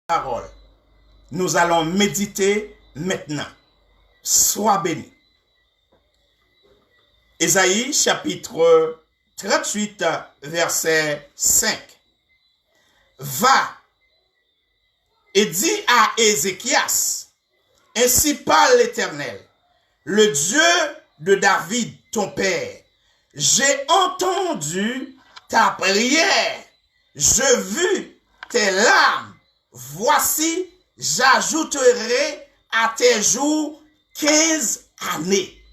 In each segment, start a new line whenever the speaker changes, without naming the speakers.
parole. Nous allons méditer maintenant. Sois béni. Ésaïe chapitre 38, verset 5. Va et dis à Ézéchias, ainsi parle l'Éternel, le Dieu de David, ton père. J'ai entendu ta prière, je vis tes larmes. Voici, j'ajouterai à tes jours 15 années.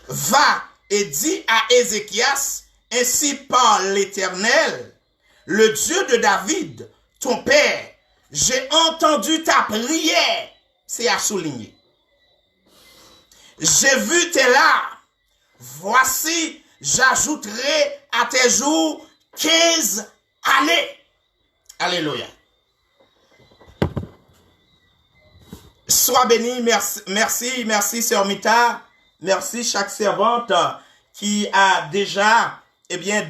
Va et dis à Ézéchias, ainsi parle l'Éternel, le Dieu de David, ton père. J'ai entendu ta prière, c'est à souligner. J'ai vu tes larmes. Voici, j'ajouterai à tes jours 15 années. Alléluia. Sois béni, merci, sœur Mita. Merci chaque servante qui a déjà,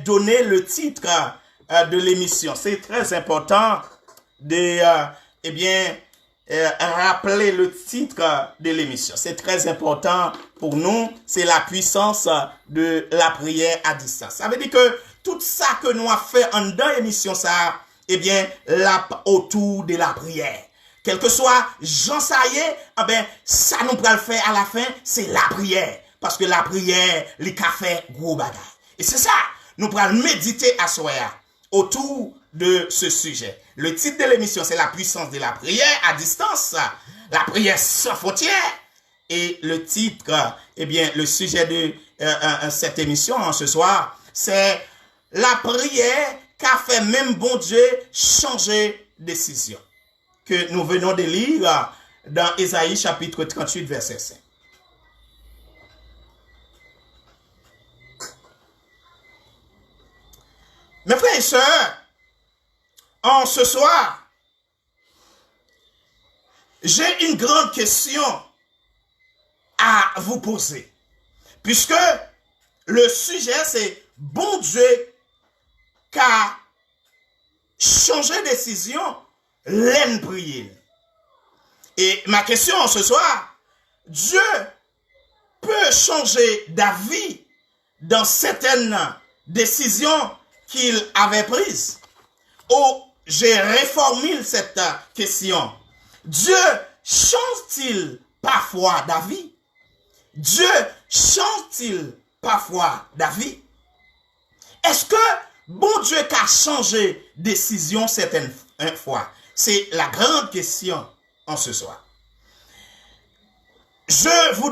donné le titre de l'émission. C'est très important de, rappeler le titre de l'émission. C'est très important pour nous. C'est la puissance de la prière à distance. Ça veut dire que tout ça que nous avons fait en dans l'émission, ça, là, autour de la prière. Quel que soit Jean Saillé, ça nous peut le faire à la fin, c'est la prière. Parce que la prière, les cafés, gros bagage. Et c'est ça, nous pourrons méditer à soi autour de ce sujet. Le titre de l'émission, c'est la puissance de la prière à distance. La prière sans frontières. Et le titre, le sujet de cette émission ce soir, c'est la prière qu'a fait même bon Dieu changer décision. Que nous venons de lire dans Ésaïe chapitre 38, verset 5. Mes frères et sœurs, en ce soir, j'ai une grande question à vous poser. Puisque le sujet, c'est bon Dieu qui a changé de décision, l'aine prière. Et ma question ce soir, Dieu peut changer d'avis dans certaines décisions qu'il avait prises. Ou j'ai réformé cette question. Dieu change-t-il parfois d'avis? Dieu change-t-il parfois d'avis? Est-ce que bon Dieu a changé de décision certaines fois? C'est la grande question en ce soir. Je vous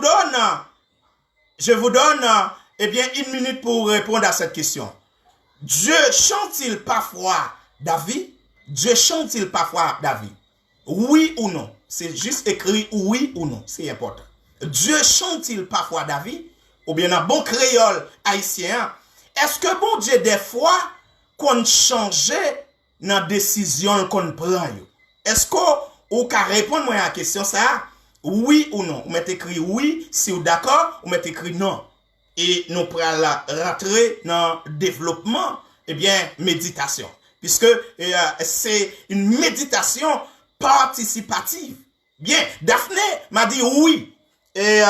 donne une minute pour répondre à cette question. Dieu change-t-il parfois d'avis? Dieu change-t-il parfois d'avis? Oui ou non? C'est juste écrit oui ou non. C'est important. Dieu change-t-il parfois d'avis? Ou bien un bon créole haïtien? Est-ce que bon Dieu des fois qu'on changeait dans la décision qu'on prend? Est-ce qu'on peut répondre à la question ça? Oui ou non? Vous mettez écrit oui si vous d'accord, vous mettez écrit non. Et nous pourrons rentrer dans le développement, méditation. Puisque c'est une méditation participative. Bien, Daphné m'a dit oui. Et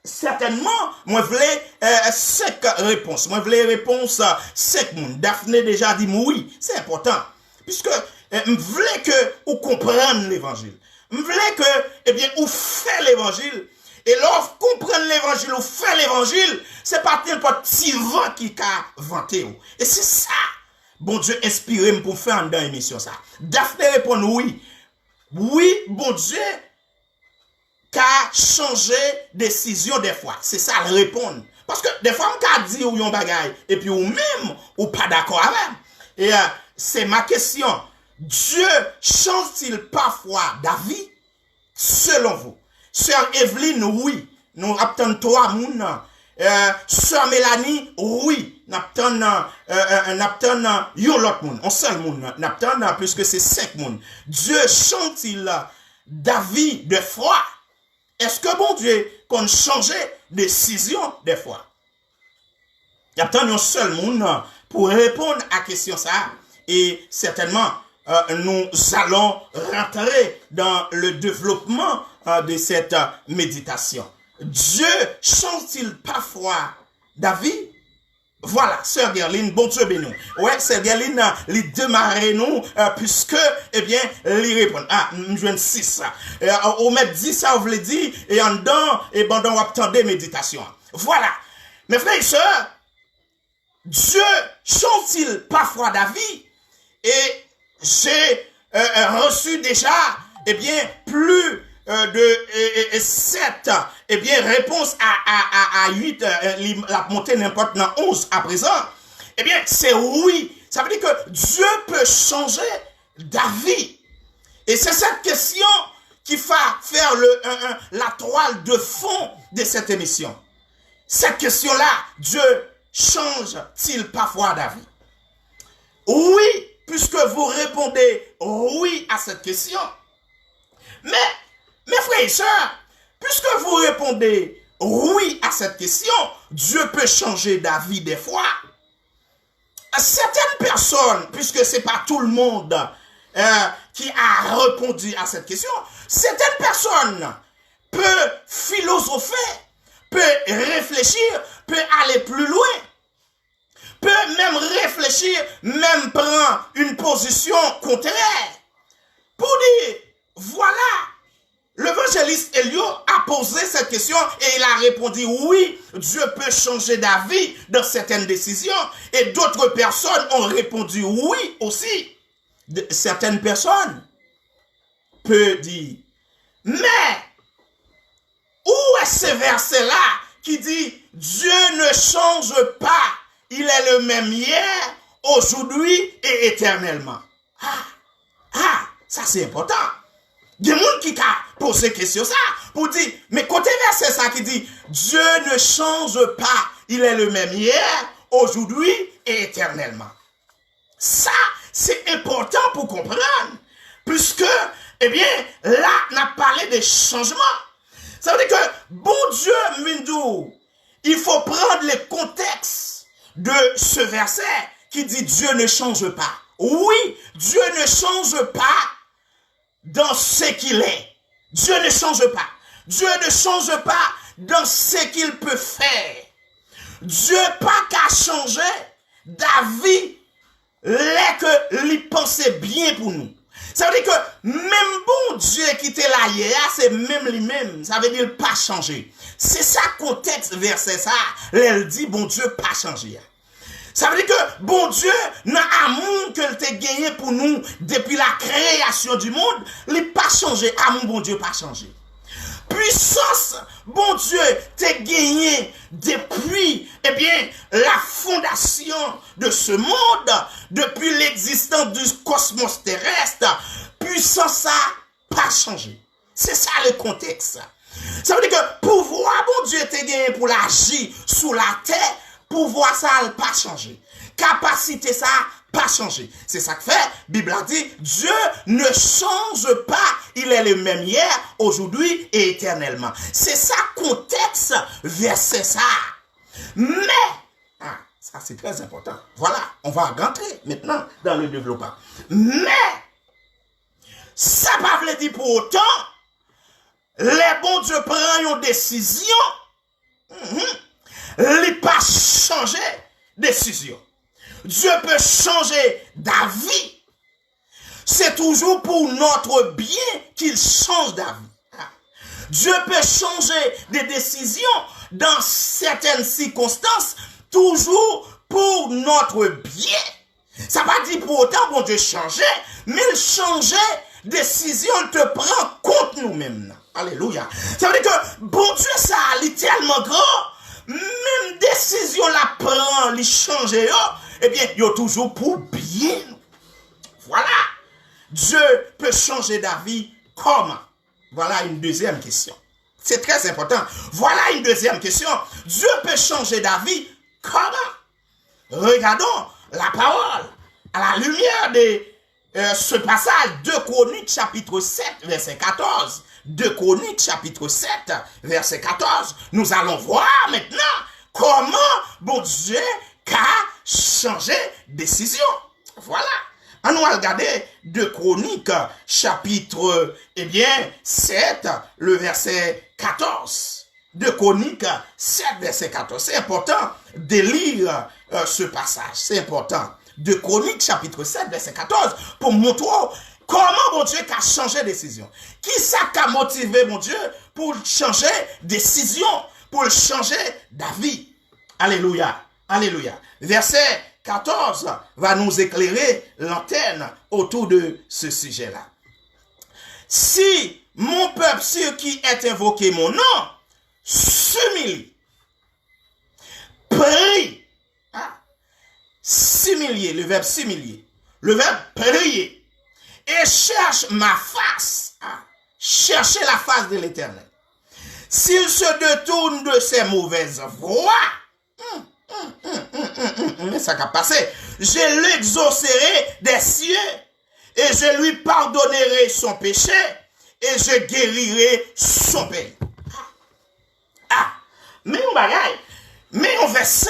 certainement, moi je voulais 5 réponses. Moi je voulais réponse 5 moun. Daphné déjà dit oui. C'est important. Puisque je voulais que vous compreniez l'évangile. Je voulais que, vous faites l'évangile. Et lorsque vous comprenez l'évangile, vous faites l'évangile, c'est pas n'importe petit vent qui a vanté. Et c'est ça, bon Dieu inspiré pour faire dans l'émission ça. Daphné répond oui. Oui, bon Dieu, qui a changé décision des fois. C'est ça, le répondre. Parce que des fois, on peut dire ou yon bagay, et puis ou même, ou pas d'accord avec. Et c'est ma question. Dieu change-t-il parfois d'avis selon vous? Sœur Evelyne, oui. Nous obtenons 3 moun. Sœur Mélanie, oui. Nous obtenons yon l'autre moun. Un seul moun. Nous obtenons puisque c'est 5 moun. Dieu change-t-il d'avis de foi? Est-ce que bon Dieu qu'on change de décision des fois? Il y a un seul moun pour répondre à la question ça. Et certainement, nous allons rentrer dans le développement de cette méditation. Dieu change-t-il parfois David? Voilà, Sœur Gerline, bon Dieu béni. Ouais, Sœur Gerline, il démarre nous, puisque, eh bien, il répond. Ah, nous jouons 6. On met 10, ça, on vous l'a dit, et en dedans, et ben, on attendait méditation. Voilà. Mes frères et sœurs, Dieu change-t-il parfois David? Et j'ai reçu déjà, eh bien, plus de 7, eh bien, réponse à 8, la montée n'importe dans 11 à présent. Eh bien, c'est oui. Ça veut dire que Dieu peut changer David. Et c'est cette question qui va faire la toile de fond de cette émission. Cette question-là, Dieu change-t-il parfois David? Oui, puisque vous répondez oui à cette question. Mais, mes frères et sœurs, puisque vous répondez oui à cette question, Dieu peut changer David des fois. Certaines personnes, puisque c'est pas tout le monde qui a répondu à cette question, certaines personnes peuvent philosopher, peut réfléchir, peut aller plus loin, peut même réfléchir, même prendre une position contraire pour dire, voilà, l'évangéliste Elio a posé cette question et il a répondu oui, Dieu peut changer d'avis dans certaines décisions, et d'autres personnes ont répondu oui aussi. Certaines personnes peuvent dire, mais où est ce verset-là qui dit Dieu ne change pas, il est le même hier, aujourd'hui et éternellement? Ça c'est important. Il y a des gens qui a posé question ça pour dire, mais côté verset ça qui dit Dieu ne change pas, il est le même hier, aujourd'hui et éternellement. Ça c'est important pour comprendre, puisque, eh bien, là on a parlé des changements. Ça veut dire que, bon Dieu, Mindou, il faut prendre le contexte de ce verset qui dit Dieu ne change pas. Oui, Dieu ne change pas dans ce qu'il est. Dieu ne change pas. Dieu ne change pas dans ce qu'il peut faire. Dieu pas qu'à changer David, l'est que lui pensait bien pour nous. Ça veut dire que même bon Dieu qui était là hier, c'est même lui-même. Ça veut dire pas changer. C'est ça contexte verset ça. Elle dit bon Dieu pas changer. Ça veut dire que bon Dieu, dans l'amour qu'il t'a gagné pour nous depuis la création du monde, il pas changé. Amour bon Dieu pas changé. Puissance, bon Dieu, t'a gagné depuis, eh bien, la fondation de ce monde, depuis l'existence du cosmos terrestre. Puissance, ça pas changé. C'est ça le contexte. Ça veut dire que pouvoir, bon Dieu, t'a gagné pour l'agir sous la terre, pouvoir, ça n'a pas changé. Capacité, ça pas changé. C'est ça que fait, Bible a dit, Dieu ne change pas. Il est le même hier, aujourd'hui et éternellement. C'est ça contexte verset ça. Mais, ça c'est très important. Voilà, on va rentrer maintenant dans le développement. Mais, ça ne veut dire pour autant, les bons Dieu prennent une décision, il pas changer décision. Dieu peut changer d'avis. C'est toujours pour notre bien qu'il change d'avis. Dieu peut changer des décisions dans certaines circonstances, toujours pour notre bien. Ça va dire pour autant bon Dieu changer, mais il changer décision te prend contre nous-mêmes. Alléluia. Ça veut dire que bon Dieu ça est tellement grand, même décision la prend, il change, eh bien, il y a toujours pour bien. Voilà. Dieu peut changer d'avis comment? Voilà une deuxième question. C'est très important. Voilà une deuxième question. Dieu peut changer d'avis comment? Regardons la parole à la lumière de ce passage, 2 Chroniques chapitre 7, verset 14. 2 Chroniques chapitre 7, verset 14. Nous allons voir maintenant comment bon Dieu a changé décision. Voilà. On nous regarder 2 Chroniques, chapitre, 7, le verset 14. 2 Chroniques, 7, verset 14. C'est important de lire ce passage. C'est important. 2 Chroniques, chapitre 7, verset 14, pour montrer comment mon Dieu a changé de décision. Qui ça a motivé mon Dieu pour changer de décision, pour changer d'avis. Alléluia. Alléluia. Verset 14 va nous éclairer l'antenne autour de ce sujet-là. Si mon peuple, ceux qui est invoqué mon nom, s'humilie, prie, s'humilier, le verbe s'humilier, le verbe prier, et cherche ma face, chercher la face de l'Éternel. S'il se détourne de ses mauvaises voies, mais ça va passer, je l'exaucerai des cieux, et je lui pardonnerai son péché, et je guérirai son pays. Mais on bagaille, mais on verset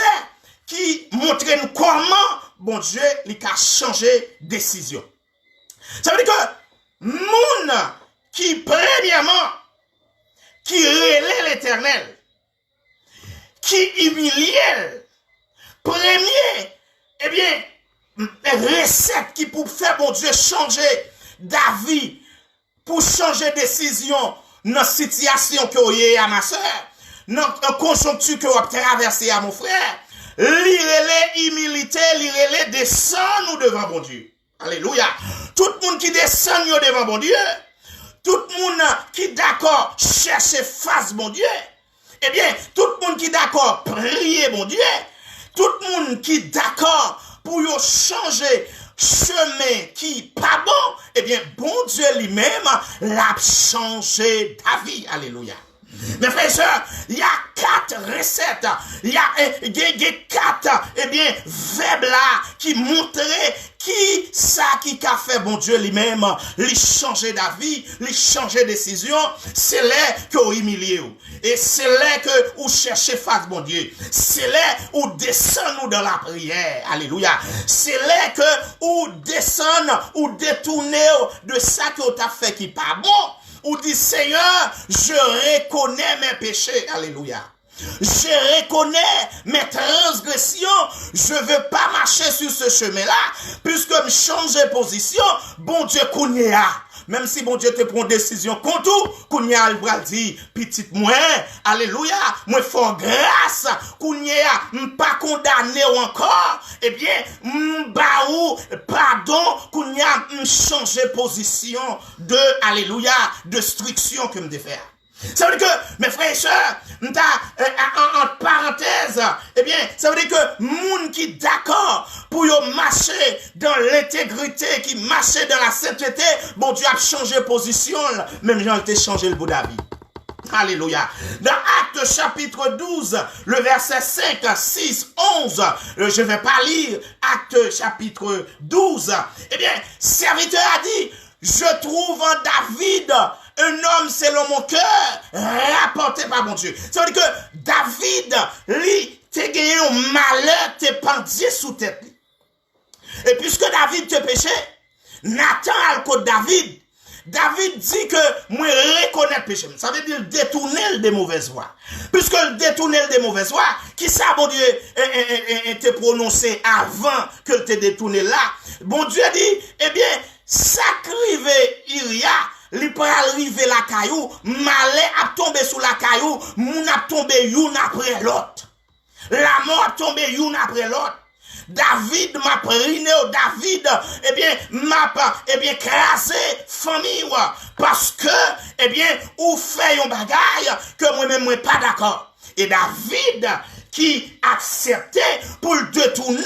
qui montre nous comment bon Dieu a changé de décision. Ça veut dire que moun qui premièrement qui relève l'Éternel, qui humilie, premier, recette qui pour faire bon Dieu changer d'avis, pour changer de décision dans la situation que vous avez à ma soeur, dans la conjoncture que vous avez traversée à mon frère, l'irélé humilité, l'irélé descend nous devant bon Dieu. Alléluia. Tout le monde qui descend nous devant bon Dieu, tout le monde qui d'accord chercher face bon Dieu, tout le monde qui d'accord prier bon Dieu, tout le monde qui d'accord pour changer chemin qui pas bon, bon Dieu lui-même l'a changé d'avis. Alléluia. Mes frères et sœurs, il y a 4 recettes, il y a 4 verbes là qui montraient qui ça qui a fait bon Dieu lui-même, lui changer d'avis, lui changer de décision, c'est là que vous humiliez. Et c'est là que vous cherchez face bon Dieu. C'est là où descendez dans la prière. Alléluia. C'est là que vous descendez ou détournez de ça que vous avez fait qui pas bon. Ou dit Seigneur, je reconnais mes péchés. Alléluia. Je reconnais mes transgressions. Je ne veux pas marcher sur ce chemin-là. Puisque me changer position, bon Dieu kounya. Même si bon Dieu te prend décision contre tout, kounya il va dire, petite moi, alléluia, moi fort grâce, kounya m'pas condamné encore, m'baou, pardon, kounya m'changer position de, alléluia, destruction que me faire. Ça veut dire que, mes frères et sœurs, en parenthèse, ça veut dire que moun qui d'accord pour marcher dans l'intégrité, qui marcher dans la sainteté, bon Dieu a changé position, même Jean a changé le bout d'avis. Alléluia. Dans Actes chapitre 12, le verset 5, 6, 11, je ne vais pas lire Actes chapitre 12, serviteur a dit, je trouve en David un homme selon mon cœur, rapporté par mon Dieu. Ça veut dire que David, lui, t'es gagné un malheur, t'es pendié sous tête. Et puisque David te péché, Nathan a le code David. David dit que moi reconnais le péché. Ça veut dire détourner des mauvaises voies. Puisque le détourner des mauvaises voies, qui ça, bon Dieu, te prononcé avant que te détourné là, bon Dieu dit, sacrivé Iria, li peut arriver la caillou, malé a tombé sous la caillou, moun a tombé youn après l'autre. La mort a tombé youn après l'autre. David m'a priné, David, m'a, crasé famille, parce que, ou fait un bagaille que moi-même, moi pas d'accord. Et David, qui acceptait pour le détourner,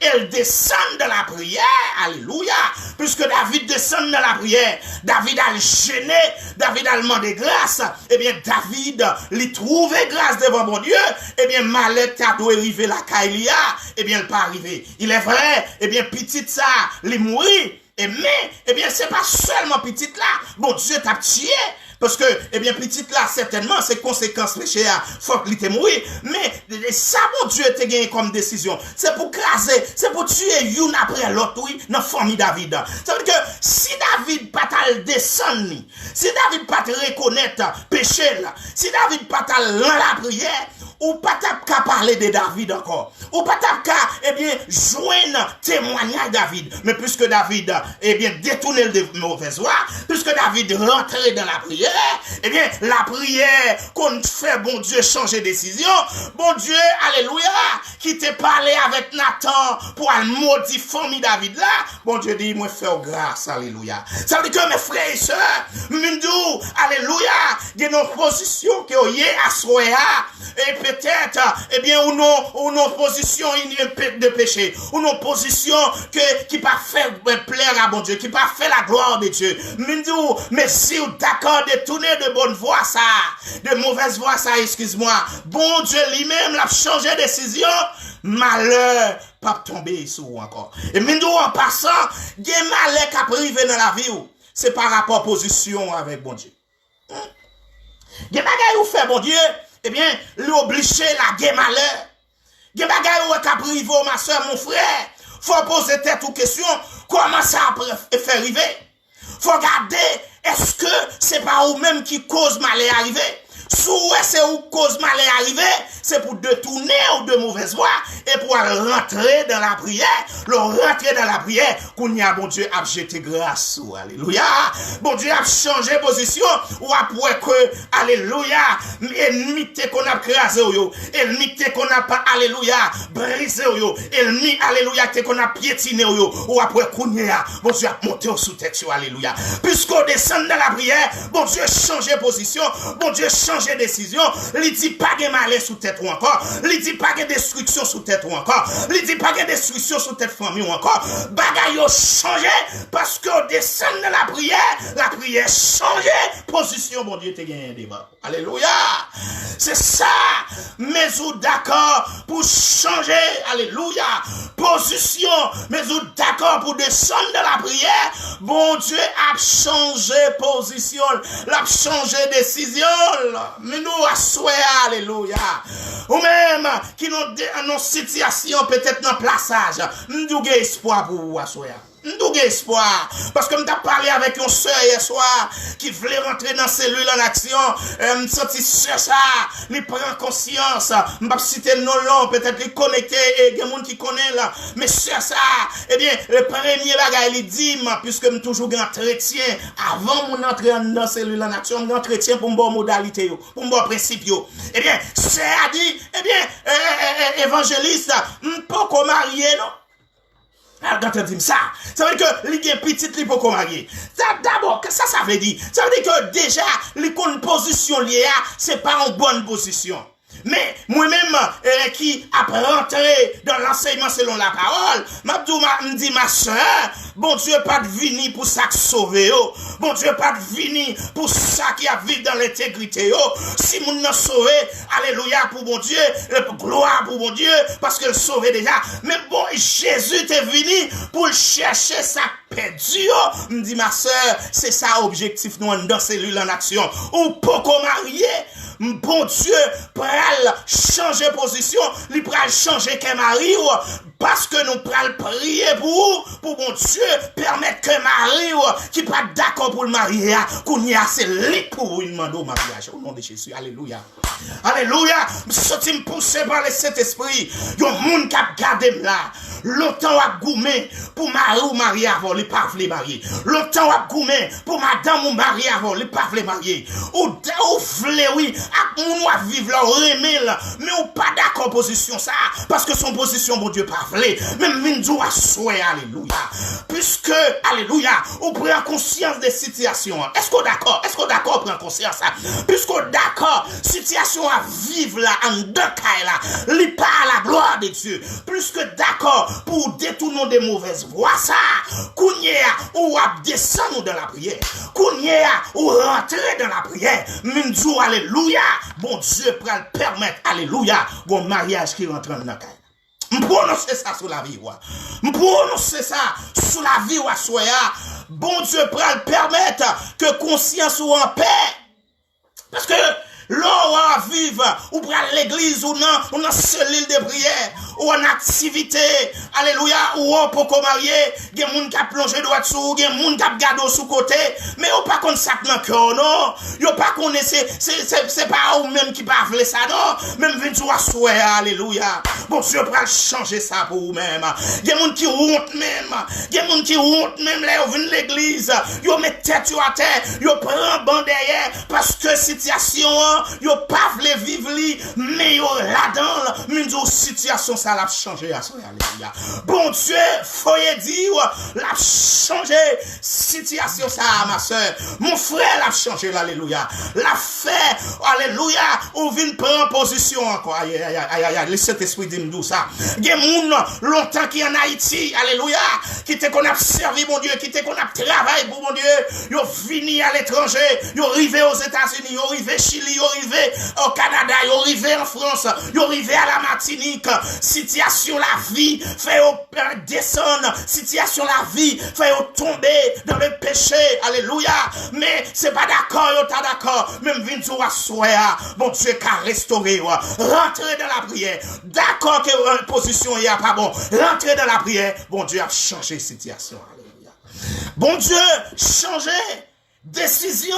elle descend de la prière, alléluia, puisque David descend de la prière, David a le gêné, David a demandé grâce, David, lui trouvait grâce devant mon Dieu, malheur a dû arriver la Kailia, il pas arrivé. Il est vrai, petit ça, il mourit, mais, c'est pas seulement petit là, bon Dieu t'a tué, Parce que, eh bien, petite là, certainement, c'est conséquences péché à faut qu'il te mourir. Mais, ça, mon Dieu, te gagné comme décision. C'est pour craser, c'est pour tuer une après l'autre, oui, dans la famille David. Ça veut dire que, si David pas t'al descendre, si David pas te reconnaître péché là, si David pas t'al la prière, ou pas qu'à parler de David encore, ou pas qu'à, eh bien, joindre témoignage David. Mais puisque David, eh bien, détourné de mauvaise voie, puisque David rentrait dans la prière, eh bien, la prière qu'on fait, bon Dieu, changer de décision, bon Dieu, alléluia, qui t'a parlé avec Nathan pour un maudit famille David là, bon Dieu dit, moi, fais grâce, alléluia. Ça veut dire que mes frères et sœurs, m'indou, alléluia, il y a une position qui est à soya, et peut-être, eh bien, ou non position de péché, ou non position qui pas fait plaire à bon Dieu, qui pas fait la gloire de Dieu. Mais si vous d'accord de tourner de bonne voie ça, de mauvaise voie ça, excuse-moi, bon Dieu lui-même l'a changé de décision, malheur pas tomber sur vous encore. Et en passant, il y a malheur qui a privé dans la vie, c'est par rapport à position avec bon Dieu. Il y a bagay ou fait bon Dieu, eh bien, l'obliger la guerre malheur. Il y a bagay ou qui a privé ma soeur, mon frère. Faut poser tête aux questions, comment ça a fait arriver? Faut regarder, est-ce que c'est pas vous-même qui cause malheur arriver? Soit c'est où cause malheur arriver, c'est pour détourner ou de mauvaise voie et pour rentrer dans la prière. Le rentrer dans la prière, qu'on y a bon Dieu a jeté grâce. Alléluia. Bon Dieu a changé position ou après que, alléluia, ennemi qu'on a crasé, ennemi qu'on a pas, alléluia, brisé, ennemi, alléluia, qu'on a piétiné, ou après qu'on y a, bon Dieu a monté au sous-tête, alléluia. Puisqu'on descend dans la prière, bon Dieu a changé position, bon Dieu a changé décision, il dit pas de malheur sous tête ou encore, il dit pas de destruction sous tête ou encore, il dit pas de destruction sous tête famille ou encore, bagaille a changé parce qu'on descend dans la prière changé, position, bon Dieu te gagné un débat. Alléluia. C'est ça, mais vous d'accord pour changer, alléluia, position, mais vous d'accord pour descendre dans la prière, bon Dieu a changé position, l'a changé décision. Mais nous, assoyons, alléluia. Ou même, qui nous, dans situation, peut-être dans plaçage, nous avons espoir pour vous, assoyons. Nous avons espoir. Parce que nous avons parlé avec une soeur hier soir, qui voulait rentrer dans la cellule en action, senti sur ça, il prend conscience, je ne vais pas citer nos noms, peut-être les connecter, et il y a des gens qui connaissent là, mais sur ça, eh bien, le premier bagage, il dit, puisque je toujours un entretien, avant mon entrée dans la cellule en action, un entretien pour une bonne modalité, pour un bon principe, eh bien, c'est à dire, eh bien, évangéliste, je ne peux pas marier, non? Quand on dit ça, ça veut dire que les petites li pour marier. D'abord, qu'est-ce que ça veut dire? Ça veut dire que déjà, les positions liées, c'est pas en bonne position. Mais moi-même, qui après rentré dans l'enseignement selon la parole, me dit ma soeur, bon Dieu pas de vini pour ça que sauver, bon Dieu pas de vini pour ça qui a vécu dans l'intégrité, si moun n'a sauvé, alléluia pour bon Dieu, gloire pour bon Dieu, parce que le sauvé déjà, mais bon, Jésus est venu pour chercher sa perdu, me dit ma soeur, c'est ça objectif nous dans cellule en action, ou pourquoi marier, bon Dieu, pral changer position, il pral changer qu'un mari, parce que nous pral prier pour bon Dieu, permettre que mari, qui pas d'accord pour le marier, qu'on y a assez lit pour une demande au mariage, au nom de Jésus, alléluia. Alléluia, je me poussé par le Saint-Esprit, yon moun qui a gardé là, longtemps à goumé pour mari ou marier avant, les pas vle marier. Longtemps à goumé pour madame ou marier avant, les pas vle marier. Ou vle oui, à moun à vivre là, remel, mais ou pas d'accord position ça, parce que son position, bon Dieu, pas vle. Même mindou à souhait, alléluia. Puisque, alléluia, on prend conscience des situations. Est-ce qu'on d'accord? Est-ce qu'on d'accord prend conscience ça? Puisqu'on d'accord, situation à vivre là, en deux cas là, li pas à la gloire de Dieu. Plus que d'accord pour détourner des mauvaises voies ça, kounye ou à descendre dans la prière. Kounye ou rentrer dans la prière. Mindou, alléluia. Bon Dieu peut le permettre, alléluia, bon mariage qui rentre dans la caille. M'prononcer ça sur la vie, m'prononcer ça sur la vie, soya. Bon Dieu peut le permettre que conscience soit en paix. Parce que l'on va vivre, ou pour l'église, ou non, seule île de prière, ou en activité, alléluia, ou on peut marier, il y a des gens qui ont plongé droit dessous, il y a des gens qui ont gardé sous côté, mais on pas qu'on sac dans le cœur, non, on pas qu'on c'est pas ou même qui pas voulu ça, non, même venir sur souhait, alléluia, bon Dieu peut changer ça pour vous-même, il y a des gens qui honte même, il y a des gens qui honte même, là, ils viennent l'église, ils mettent tête à terre, ils prennent banc derrière, parce que situation, yo pas vle vivre li, mais yo là-dedans, une situation ça l'a changé à son alléluia. Bon Dieu, faut dire, l'a changé situation ça ma soeur. Mon frère l'a changé alléluia. L'a fait alléluia, ou vient prendre position encore. Aïe, le Saint-Esprit dit nous ça. Gen moun longtemps qui en Haïti, alléluia, qui te qu'on a servi mon Dieu, qui te qu'on a travaillé pour mon Dieu, yo fini à l'étranger, yo arrivé aux États-Unis, yo arrivé Chili, yo arrivé au Canada, yo arrivé en France, yo arrivé à la Martinique. Situation la vie fait au descendre, situation la vie fait au tomber dans le péché. Alléluia. Mais c'est pas d'accord, yo ta d'accord. Même vintou à soya, bon Dieu qu'a restauré, rentrer dans la prière. D'accord que position y a pas bon. Rentrer dans la prière, bon Dieu a changé situation. Alléluia. Bon Dieu changer décision.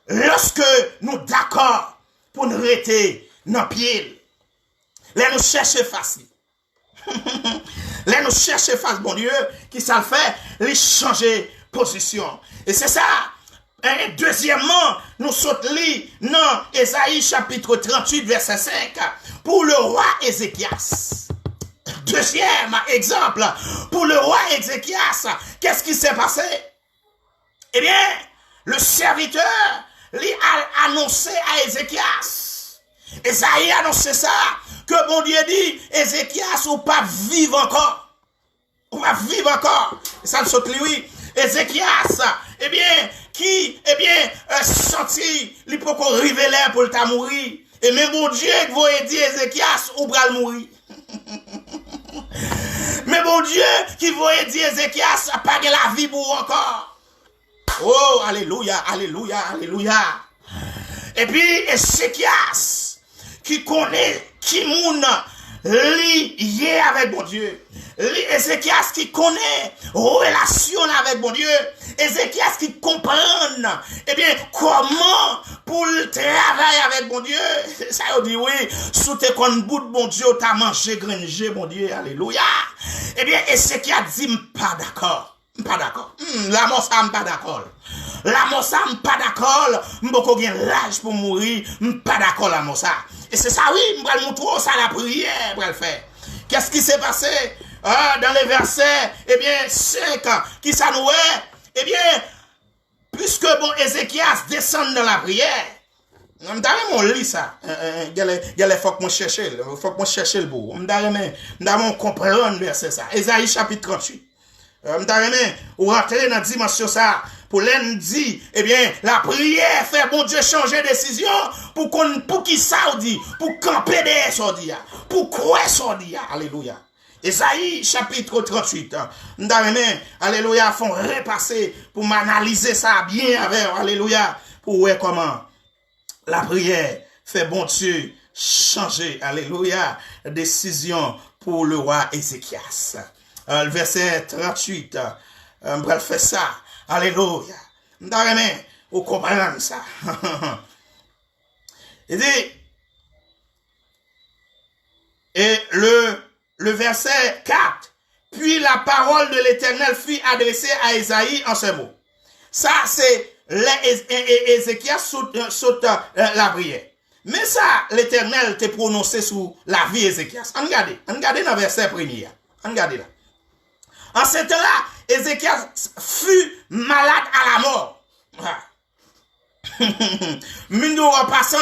Lorsque nous d'accord pour nous rester dans le pied, là nous chercher facile. Là nous chercher face, bon Dieu, qui ça fait, les changer position. Et c'est ça. Et deuxièmement, nous sautons dans Ésaïe chapitre 38, verset 5, pour le roi Ézéchias. Deuxième exemple, pour le roi Ézéchias, qu'est-ce qui s'est passé? Eh bien, le serviteur lui a annoncé à Ézéchias. Esaïe a annoncé ça, que bon Dieu dit, Ézéchias ou pas vivre encore. Ou pas vivre encore. Ça le saute lui. Ézéchias, eh bien, qui, eh bien, senti, il peut qu'on révéler pour le mourir. Et même bon Dieu, vous dire Ézéchias ou bral mourir. Mais bon Dieu, qui vous dire Ézéchias, pas de la vie pour encore. Oh, alléluia, alléluia, alléluia. Et puis, Ézéchias, qui connaît, qui moun, lié avec bon Dieu. Ézéchias qui connaît, relation avec bon Dieu. Ézéchias qui comprend, eh bien, comment pour le travail avec bon Dieu. Ça veut dire, oui, sous tes con bout de bon Dieu, t'as mangé, grangé, bon Dieu, alléluia. Eh bien, Ézéchias dit, pas d'accord. Pas d'accord. La mort ça pas d'accord. La mort ça pas d'accord. M'boko gen l'âge pour mourir, pas d'accord la mort ça. Et c'est ça oui, m'bral montrer ça la prière pour le faire. Qu'est-ce qui s'est passé dans les versets eh bien 5 qui ça nous est eh bien puisque bon Ézéchias descend dans la prière. M'dare lit ça. Il faut que moi chercher, le bout. M'dare comprendre verset ça. Ésaïe chapitre 38. Ou rentrer dans la dimension ça, pour lundi, eh bien, la prière fait bon Dieu changer décision, pour qui ça dit, pour camper derrière ça dit, pour quoi ça dit, alléluia. Esaïe chapitre 38, alléluia, font repasser, pour m'analyser ça bien avec, alléluia, pour voir comment la prière fait bon Dieu changer, alléluia, décision pour le roi Ézéchias. Le verset 38, on va faire ça. Alléluia. Vous comprenez ça. Il dit, et le verset 4, puis la parole de l'Éternel fut adressée à Esaïe en ce mot. Ça, c'est Ézéchias saute la prière. Mais ça, l'Éternel t'a prononcé sous la vie Ézéchias. Regardez dans le verset premier. Regardez là. En ce temps-là, Ézéchias fut malade à la mort. Nous repassant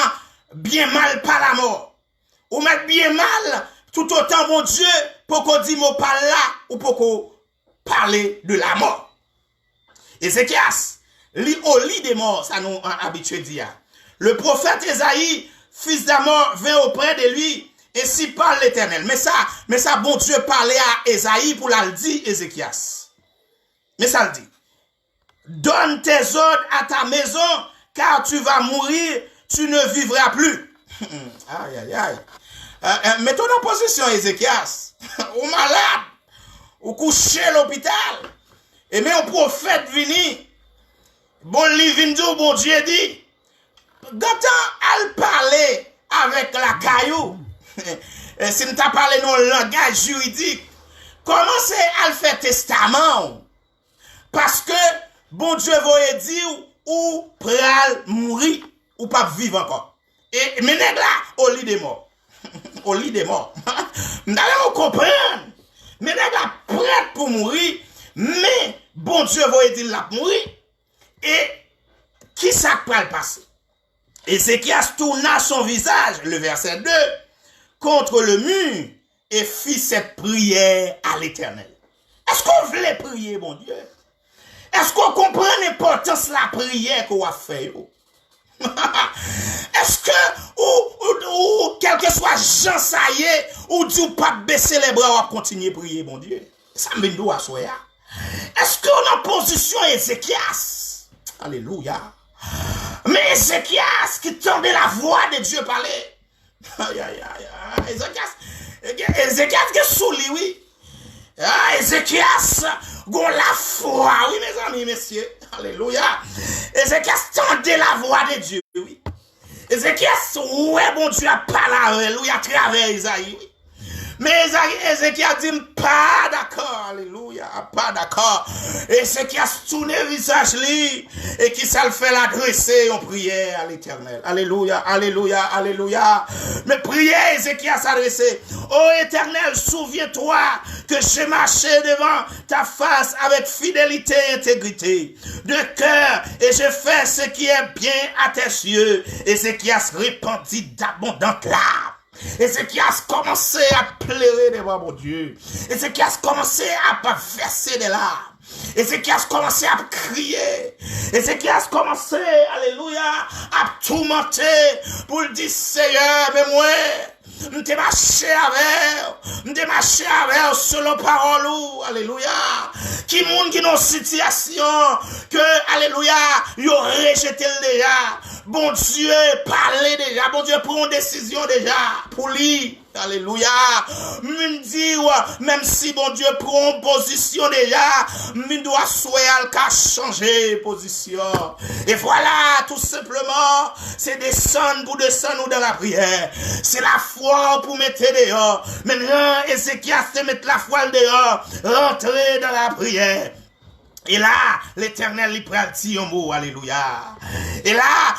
bien mal par la mort. Ou mettre bien mal, tout autant mon Dieu, pour qu'on dise mot par là, ou pour qu'on parle de la mort. Ézéchias, au lit des morts, ça nous habitué dire. Le prophète Esaïe, fils d'Amor, vint auprès de lui. Ainsi parle l'Éternel. Mais ça, bon Dieu parlait à Esaïe pour la dire Ézéchias. Mais ça le dit. Donne tes ordres à ta maison, car tu vas mourir, tu ne vivras plus. Aïe, aïe, aïe. Mettons en position Ézéchias, ou malade, ou couché à l'hôpital, et mais un prophète vini, bon livre bon Dieu dit, Gatan al parler avec la caillou, si nous t'a parlé dans le langage juridique, comment c'est à faire testament? Parce que bon Dieu va dire ou pral mourir ou pas vivre encore. Et mais nèg là au lit des morts. Au lit des morts. Nous comprendre. Mais nèg là prêt pour mourir, mais bon Dieu va dire la mourir. Et qui ça pral passer? Ézéchias tourna son visage, le verset 2, contre le mur et fit cette prière à l'Éternel. Est-ce qu'on voulait prier, mon Dieu? Est-ce qu'on comprend l'importance de la prière qu'on a fait? Est-ce que, ou quel que soit Jean Saillé, ou dit pas baisser les bras ou continuer à prier, mon Dieu? Ça me dit à soi. Est-ce qu'on est en position Ézéchias? Alléluia. Mais Ézéchias qui tendait la voix de Dieu parler. Aïe, aïe, aïe. Ézéchias qui est sous lui, oui. Ézéchias, gon la foi, oui, mes amis, messieurs. Alléluia. Ézéchias tendait la voix de Dieu, oui. Ézéchias, ouais, bon Dieu a parlé, lui, à travers Isaïe, oui. Mais Ézéchias dit pas d'accord, alléluia, pas d'accord. Ézéchias tourne le visage lui et qui ça le fait l'adresser en prière à l'Éternel. Alléluia, alléluia, alléluia. Mais prière Ézéchias s'adresser. Ô Éternel, souviens-toi que j'ai marché devant ta face avec fidélité et intégrité de cœur et j'ai fait ce qui est bien à tes yeux. Ézéchias répandit d'abondantes larmes. Ézéchias commençait à pleurer devant mon Dieu. Ézéchias commençait à verser des larmes. Ézéchias commençait à crier. Ézéchias commençait, alléluia, à tourmenter pour dire, Seigneur, mais moi, m'te marché avec selon parole, alléluia. Qui monde qui dans situation que, alléluia, yo rejeté déjà. Bon Dieu, parlez déjà. Bon Dieu, prend une décision déjà pour lui. Alléluia. Me dit, même si bon Dieu prend une position déjà, me doit souhaiter qu'à changer position. Et voilà, tout simplement, c'est descendre pour descendre dans la prière. C'est la foi pour mettre dehors. Maintenant, Ézéchias se met la foi dehors, rentrer dans la prière. Et là, l'Éternel lui prend un mot, alléluia. Et là,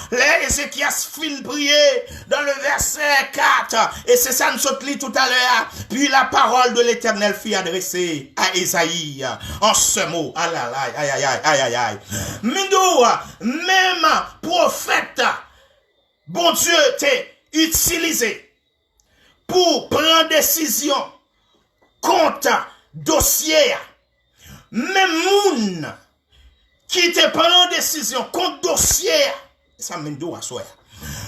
Ézéchias finit prier dans le verset 4. Et c'est ça nous sommes lit tout à l'heure. Puis la parole de l'Éternel fut adressée à Ésaïe en ce mot. Aïe, aïe, aïe, aïe, aïe, aïe. Même prophète, bon Dieu t'est utilisé pour prendre décision contre dossier. Même moun qui te prend décision contre dossier, ça mène à soi.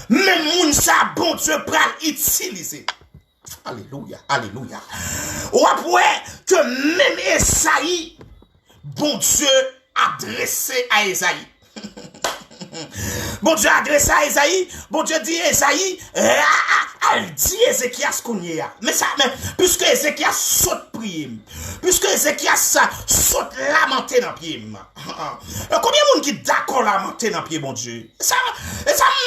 Même moun ça bon Dieu pral utiliser. Alléluia, alléluia. Ou après que même Esaïe, bon Dieu adressé à Esaïe. Bon Dieu adresse à Esaïe, bon Dieu dit Esaïe, elle dit Ézéchias Kounia. Mais ça, puisque Ézéchias saute prier, puisque Ézéchias saute lamenter dans pied. Combien de monde qui d'accord lamenter dans pied, bon Dieu? Ça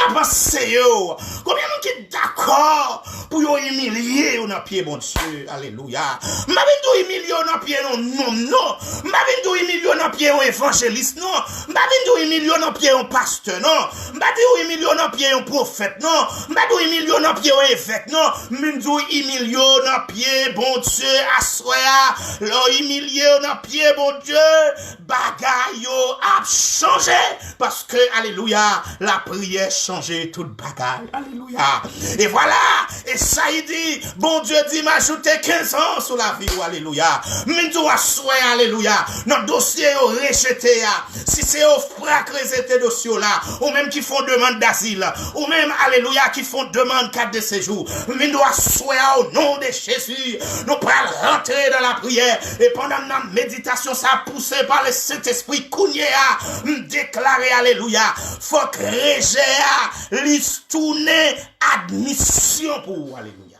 m'a pensé yo. Combien de monde qui d'accord pour yo humilier dans pied, bon Dieu? Alléluia. M'a vinn humilier dans pied non. M'a vinn humilier dans pied évangéliste non. M'a vinn humilier dans pied pasteur non. M'a dit humilier dans pied prophète non. M'a dit humilier dans pied évêque non. M'a dit humilier dans pied bon Dieu assoya. Lo humilier dans pied bon Dieu bagay yo a changé parce que alléluia la prière changeait toute bagaille. Alléluia. Et voilà, et ça il dit bon Dieu dit m'ajouter 15 ans sur la vie. Alléluia. M'dou assoya alléluia. Notre dossier au rejeté si c'est au fracré dossier là ou même qui font demande d'asile ou même alléluia qui font demande carte de séjour. M'dou assoya au nom de Jésus. Nous allons rentrer dans la prière et pendant notre méditation ça poussé par le Saint-Esprit Kounia déclarer, alléluia, faut que Régéa lui tourne admission pour vous, alléluia.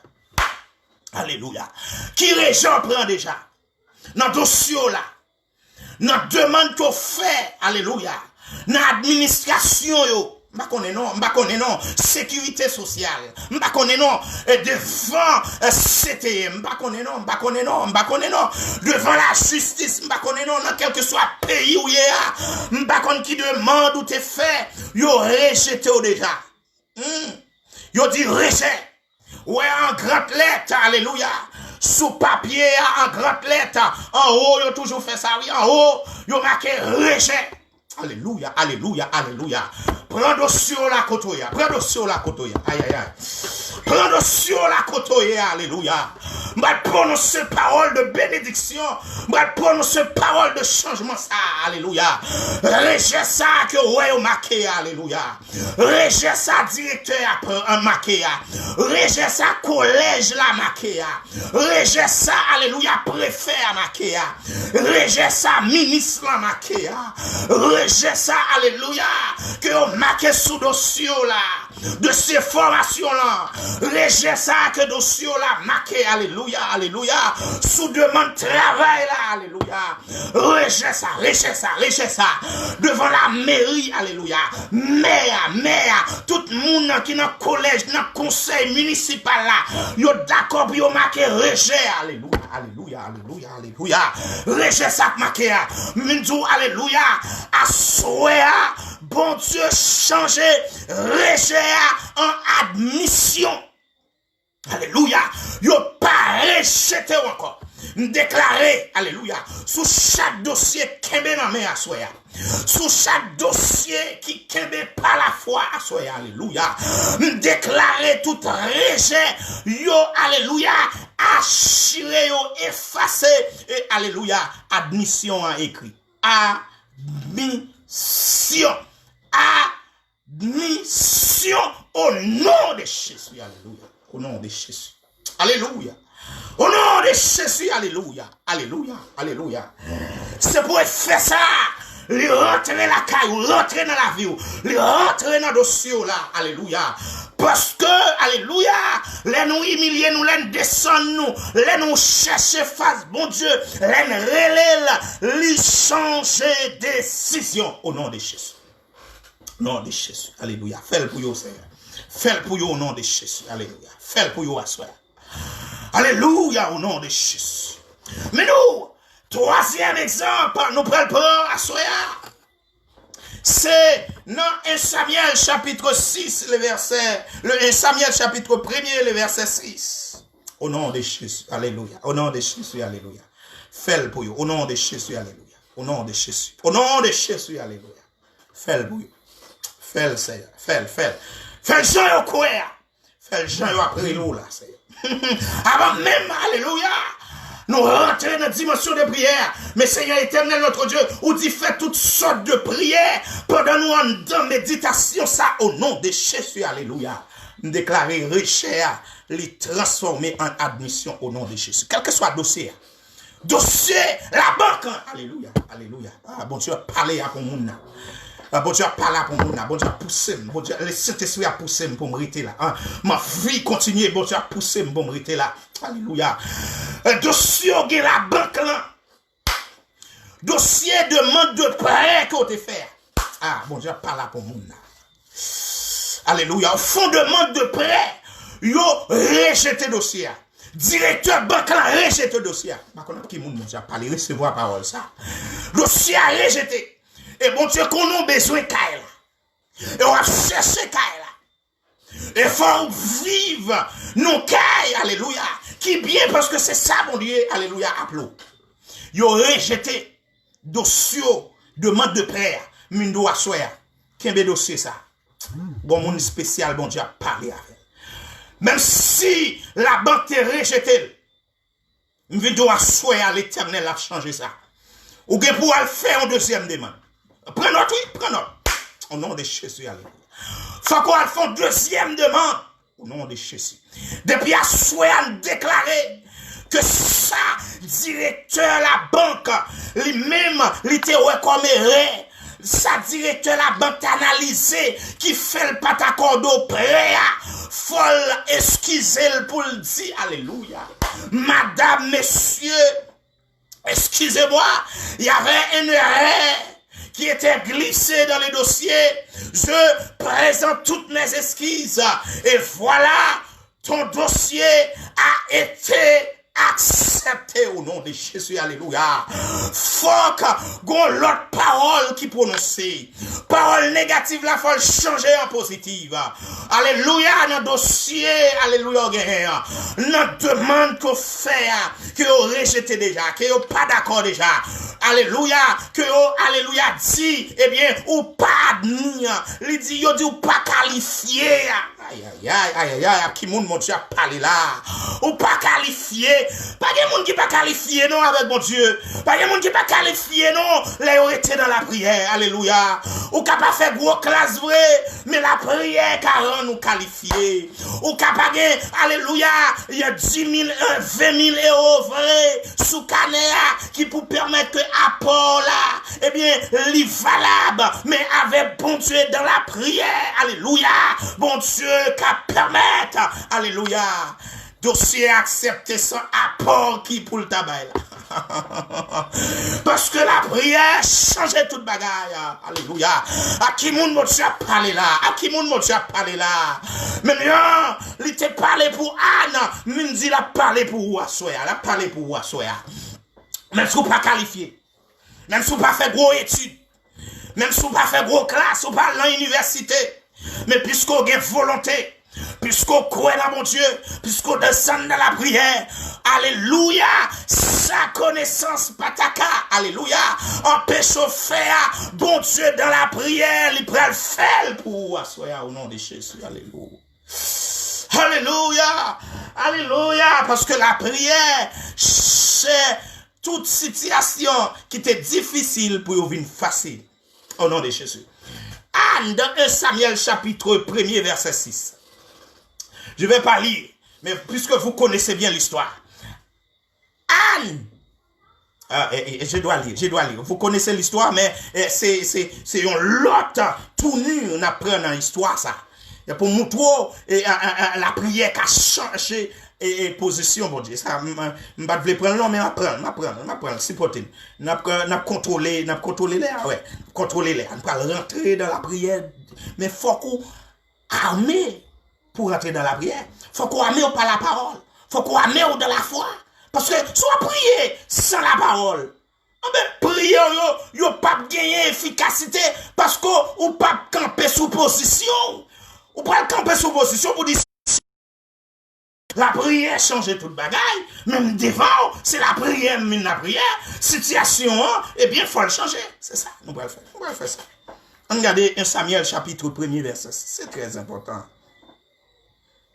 Alléluia. Qui Régéa prend déjà? Dans le dossier là, dans la demande qu'on fait, alléluia, dans l'administration, yo. M'ba connais non, sécurité sociale, m'ba connais non, devant CTM, m'ba connais non, devant la justice, m'ba connais non, dans quel que soit pays où y a, m'ba connais qui demande ou te fait, yo rejeté ou déjà. Yo dit rejet. Ouais, en grande lettre, alléluia. Sous papier, en grande lettre, en haut, yo toujours fait ça, oui, en haut, yo marqué rejet. Alléluia, alléluia, alléluia. Prends dossier la kotoya. Prends dossier la kotoya. Aïe, aïe, aïe. Prends dossier la kotoya. Alléluia. M'a prononcer parole de bénédiction. M'a prononcer parole de changement. Ça. Alléluia. Régez ça que ouais marqué. Alléluia. Régez ça directeur marqué. Régez ça collège la marqué. Régez ça. Alléluia. Préfet marqué. Régez ça ministre la marqué. Régez ça. Alléluia. Que marqué sous dossier là, de ces formations là, régez ça que dossier là, marqué, alléluia, alléluia, sous demande travail là, alléluia, régez ça, devant la mairie, alléluia, maire, tout le monde qui est dans le collège, dans le conseil municipal là, yo d'accord pour yo marqué régez, alléluia, alléluia, alléluia, alléluia, régez ça marqué, m'dou, alléluia, à souhait, bon Dieu, changer, régé en admission. Alléluia. Yo pas rejeté encore. Déclaré, alléluia, sous chaque dossier kembe nan men assoya. Sous chaque dossier qui kembe par la foi assoya, alléluia. Déclaré tout rejet, yo, alléluia, assuré yo, effacé, et alléluia, admission a écrit. Admission. Admission au nom de Jésus, alléluia. Au nom de Jésus, alléluia. Au nom de Jésus, alléluia. Alléluia, alléluia. C'est pour faire ça. Les rentrer la caille, rentrer dans la vie, les rentrer dans le dossier là, alléluia. Parce que, alléluia, les nous humilier, nous les descendre, nous, les nous chercher face, bon Dieu, les relève, les changer décision au nom de Jésus. Nom de Jésus, alléluia. Fais-le pour vous, Seigneur. Fais-le pour vous au nom de Jésus, alléluia. Fais-le pour vous à soi. Alléluia, au nom de Jésus. Mais nous, troisième exemple, nous prenons à soi. C'est dans 1 Samuel chapitre 6, le 1 Samuel chapitre 1er, le verset 6. Au nom de Jésus, alléluia. Au nom de Jésus, alléluia. Fais-le pour vous, au nom de Jésus, alléluia. Au nom de Jésus. Au nom de Jésus, alléluia. Fais-le pour vous. Fais-le, Seigneur. Fais-le. Fais-le, Jean au coeur. Fais-le, Jean après l'eau, là, Seigneur. Avant même, alléluia, nous rentrons dans la dimension de prière. Mais Seigneur éternel, notre Dieu, ou dit fait toutes sortes de prières pendant nous en dans méditation, ça, au nom de Jésus, alléluia. Nous déclarer richesse, les transformer en admission au nom de Jésus. Quel que soit le dossier. Dossier, la banque, alléluia, alléluia. Ah, bon Dieu, parlez à mon monde. Bon Dieu a parlé pour moi, bon Dieu a poussé, bon Dieu, le Saint-Esprit a poussé pour me rester là. Hein? Ma vie continue, bon Dieu a poussé pour me rester là. Alléluia. Dossier de la banque là. Dossier demande de prêt qu'on te fait. Ah, bon Dieu a parlé pour moi. Alléluia. Au fond demande de prêt, yo rejeté dossier. Directeur banque là rejeté dossier. Pas connaître qui moun Dieu a parlé recevoir parole ça. Dossier a rejeté. Et bon Dieu, qu'on a besoin de Kaila. Et on va chercher Kaila. Et faut vivre nos Kaila, alléluia. Qui bien parce que c'est ça, mon Dieu, alléluia, appelons. Ils ont rejeté dossier, demande de prière, mindo à soya. Qu'un dossier ça. Bon, mon spécial, bon Dieu, a parlé avec. Même si la banque est rejetée, mindo à soya, l'éternel a changé ça. Ou bien pour le faire en deuxième demande. Prenez notre, oui, prenez notre. Au nom de Jésus, alléluia. Faut qu'on fasse une deuxième demande. Au nom de Jésus. Depuis à souhait déclaré que ça, directeur la banque, lui-même, il était recomméré. sa directeur la banque analysé qui fait le patacordo prêt folle excusez pour le dire alléluia. Madame, messieurs, excusez-moi, il y avait une erreur qui était glissée dans les dossiers. Je présente toutes mes excuses et voilà, ton dossier a été accepté au nom de Jésus, alléluia. Faut qu'on l'autre parole qui prononcer. Parole négative, la faut changer en positive. Alléluia, dans dossier, alléluia, guerre. Notre demande qu'on fait, que vous rejetez déjà, que vous pas d'accord déjà. Alléluia, que vous, alléluia, dit, eh bien, ou pas admis. Il dit, ou pas qualifié. Aïe, aïe, aïe, aïe, aïe, qui moun, mon Dieu, a parlé là. Ou pas qualifié. Pas de monde qui pas qualifié, non, avec mon Dieu. Pas de monde qui pas qualifié, non, les ont été dans la prière. Alléluia. Ou capable faire gros classe vrai, mais la prière, car nous qualifié. Ou capable, alléluia, il y a 10 000, 20 000 euros vrai, sous canéa, qui pour permettre que apport là, eh bien, li valable, mais avec bon Dieu dans la prière. Alléluia. Bon Dieu, qu'à permettre, alléluia, dossier accepté sans apport qui pour le tabac là. Parce que la prière changeait toute bagaille. Alléluia. À qui moun mon Dieu a parlé là? À qui moun mon Dieu a parlé là? Mais bien, il t'a parlé pour Anne, mais il a parlé pour Ouassoya. Il a parlé pour Ouassoya. Même si vous pas qualifié, même si vous pas fait gros études, même si vous pas fait gros classe, vous pas dans l'université, mais puisqu'on a volonté, puisqu'on croit dans mon Dieu, puisqu'on descend dans la prière, alléluia, sa connaissance pataka, alléluia, empêche au faire, bon Dieu dans la prière, il peut le faire pour assoya au nom de Jésus, alléluia. Alléluia, alléluia, parce que la prière, c'est toute situation qui était difficile pour venir facile, au nom de Jésus. Anne, dans 1 Samuel chapitre 1er verset 6. Je ne vais pas lire, mais puisque vous connaissez bien l'histoire. Anne, je dois lire. Vous connaissez l'histoire, mais c'est une autre tournure on apprend dans l'histoire ça. Et pour montrer la prière qui a changé et position, bon Dieu. Ça, je ne vais pas prendre non, mais m'apprendre, c'est possible. N'a contrôler les, ouais, contrôler les. On va rentrer dans la prière, mais faut qu'on armé pour rentrer dans la prière. Faut qu'on armé par la parole. Faut qu'on armé dans la foi. Parce que soit prier sans la parole, prier yo pas gagner efficacité parce que ou pas camper sous position. Ou pas camper sous position pour dire la prière change toute bagaille, même devant, c'est la prière, même la prière, situation, eh bien, il faut le changer. C'est ça, nous allons faire. On va faire ça. Regardez 1 Samuel chapitre 1er verset. C'est très important.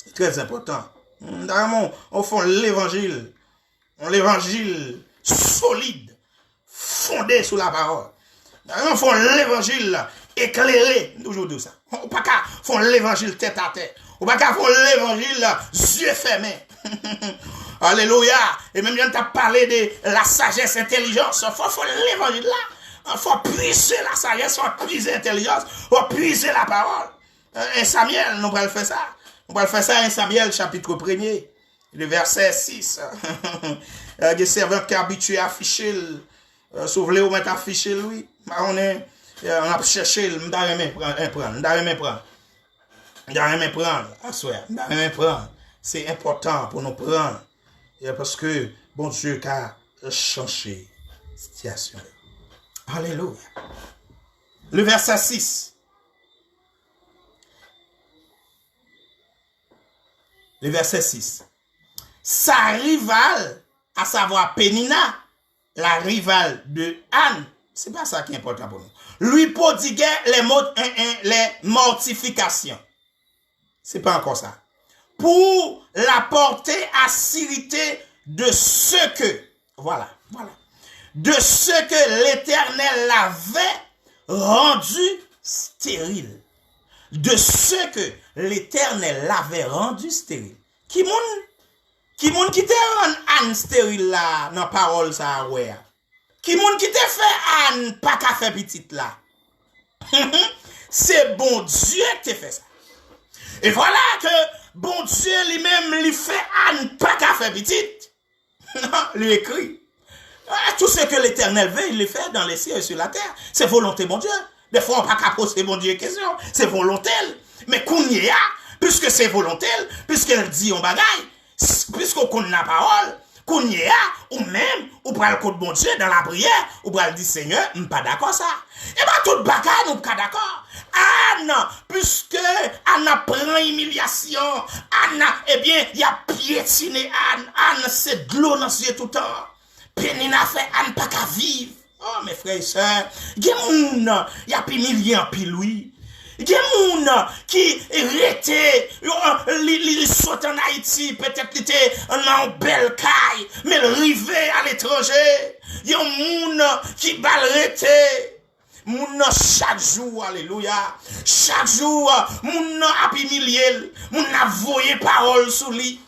C'est très important. D'ailleurs, on fait l'évangile solide, fondé sur la parole. D'ailleurs, on fait l'évangile éclairé, toujours de ça. On ne peut pas faire l'évangile tête à tête. On ne peut pas faire l'évangile yeux fermés. Alléluia. Et même quand tu as parlé de la sagesse, intelligence, il faut faire l'évangile là. Il faut puiser la sagesse, il faut puiser l'intelligence, il faut puiser la parole. Et Samuel, nous allons faire ça. On va faire ça en Samuel chapitre 1er, le verset 6. Des servants qui sont habitués à afficher, si vous voulez, vous mettez afficher lui. On a cherché, on a prendre. C'est important pour nous prendre. Parce que bon Dieu a changé la situation. Alléluia. Le verset 6. Le verset 6. Sa rivale, à savoir Pénina, la rivale de Anne, c'est pas ça qui est important pour nous. Lui prodiguait les mortifications. C'est pas encore ça. Pour la porter à s'irriter de ce que, voilà, de ce que l'Éternel l'avait rendu stérile. De ce que l'Éternel l'avait rendu stérile. Qui moun qui te rend Anne stérile là, dans parole ça, ouais. Qui moun qui te fait Anne pas qu'à faire petite là. C'est bon Dieu qui fait ça. Et voilà que bon Dieu lui-même lui fait à ne pas qu'à faire petite. Lui écrit. Tout ce que l'Éternel veut, il le fait dans les cieux et sur la terre. C'est volonté bon Dieu. Des fois, on ne peut pas poser bon Dieu question. C'est volonté. Mais qu'on y a, puisque c'est volonté, puisqu'elle dit on bagaille, puisqu'on connaît la parole, qu'on y a, ou même, ou pral le code bon Dieu dans la prière, ou pral dire Seigneur, je ne suis pas d'accord ça. Et bien, tout bagaille, nous ne sommes pas d'accord. Anne, puisque Anne prend humiliation, Anne, eh bien, il a piétiné Anne. Anne, c'est de l'eau dans ses tout le temps. Pénina fait Anne pas qu'à vivre. Oh, mes frères et sœurs, il y a des gens qui ont humilié en pile, oui. Il y a des gens qui étaient, ils sont en Haïti, peut-être qu'ils étaient en belle caille, mais ils arrivaient à l'étranger. Il y a des gens qui balretaient. Moun chaque jour, alléluia. Chaque jour, moun a humilié, moun a voyé parole sous lui.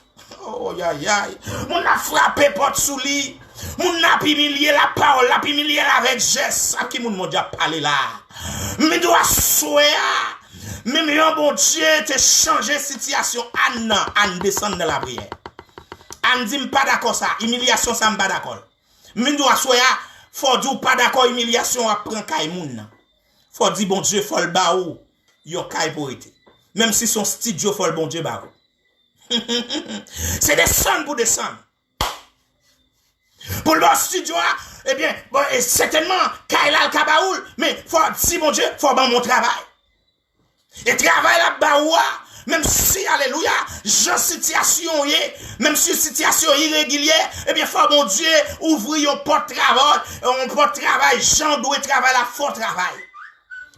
Oh, aïe, aïe. Moun a frappé porte sous lui. Moun a humilié la parole, a humilié avec geste. À qui moun m'a déjà parlé là? Mais doit souhaiter. Même un bon Dieu te changer situation. Anne descend de la prière. Anne dit pas d'accord ça. Humiliation ça m'pas d'accord. Mais doit souhaiter. Faut dire pas d'accord humiliation à prendre kay moun. Faut dire bon Dieu faut le ba ou yo kay pour été. Même si son studio faut le bon Dieu ba ou. C'est descendre pour descendre. Pour le bon studio eh bien bon, et certainement kay la le kabaoul mais faut dire bon Dieu faut ban mon travail. Et travail la ba ou même si, alléluia, j'ai situation, même si situation irrégulière, eh bien, faut mon Dieu, ouvrir un porte travail, Jean doit travailler la fort travail.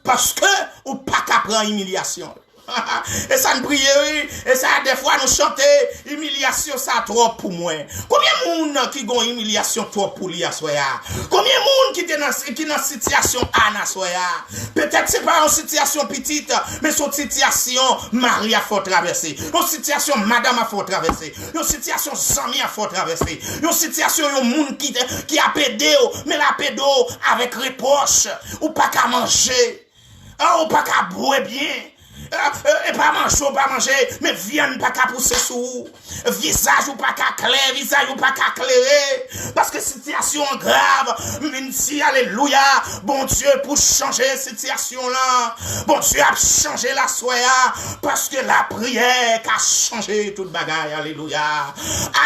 Parce que, ou pas qu'à prendre humiliation. Et ça nous prie, et ça, des fois, nous chanter, humiliation, ça trop pour moi. Combien de monde qui ont humiliation trop pour lui à soya? Combien de monde qui dans situation à soya? Peut-être c'est pas une situation petite, mais c'est une situation Marie a faut traverser. Une situation madame a faut traverser. Une situation Sami a faut traverser. Une situation un monde qui a pédé, mais la pédo avec reproche. Ou pas qu'à manger. Ou pas qu'à boire bien. Et pas manger, mais viande pas qu'à pousser sous, visage ou pas qu'à clair, visage ou pas qu'à clairer, parce que situation grave, même si, alléluia, bon Dieu pour changer cette situation là, bon Dieu a changé la soya, parce que la prière a changé toute bagaille, alléluia.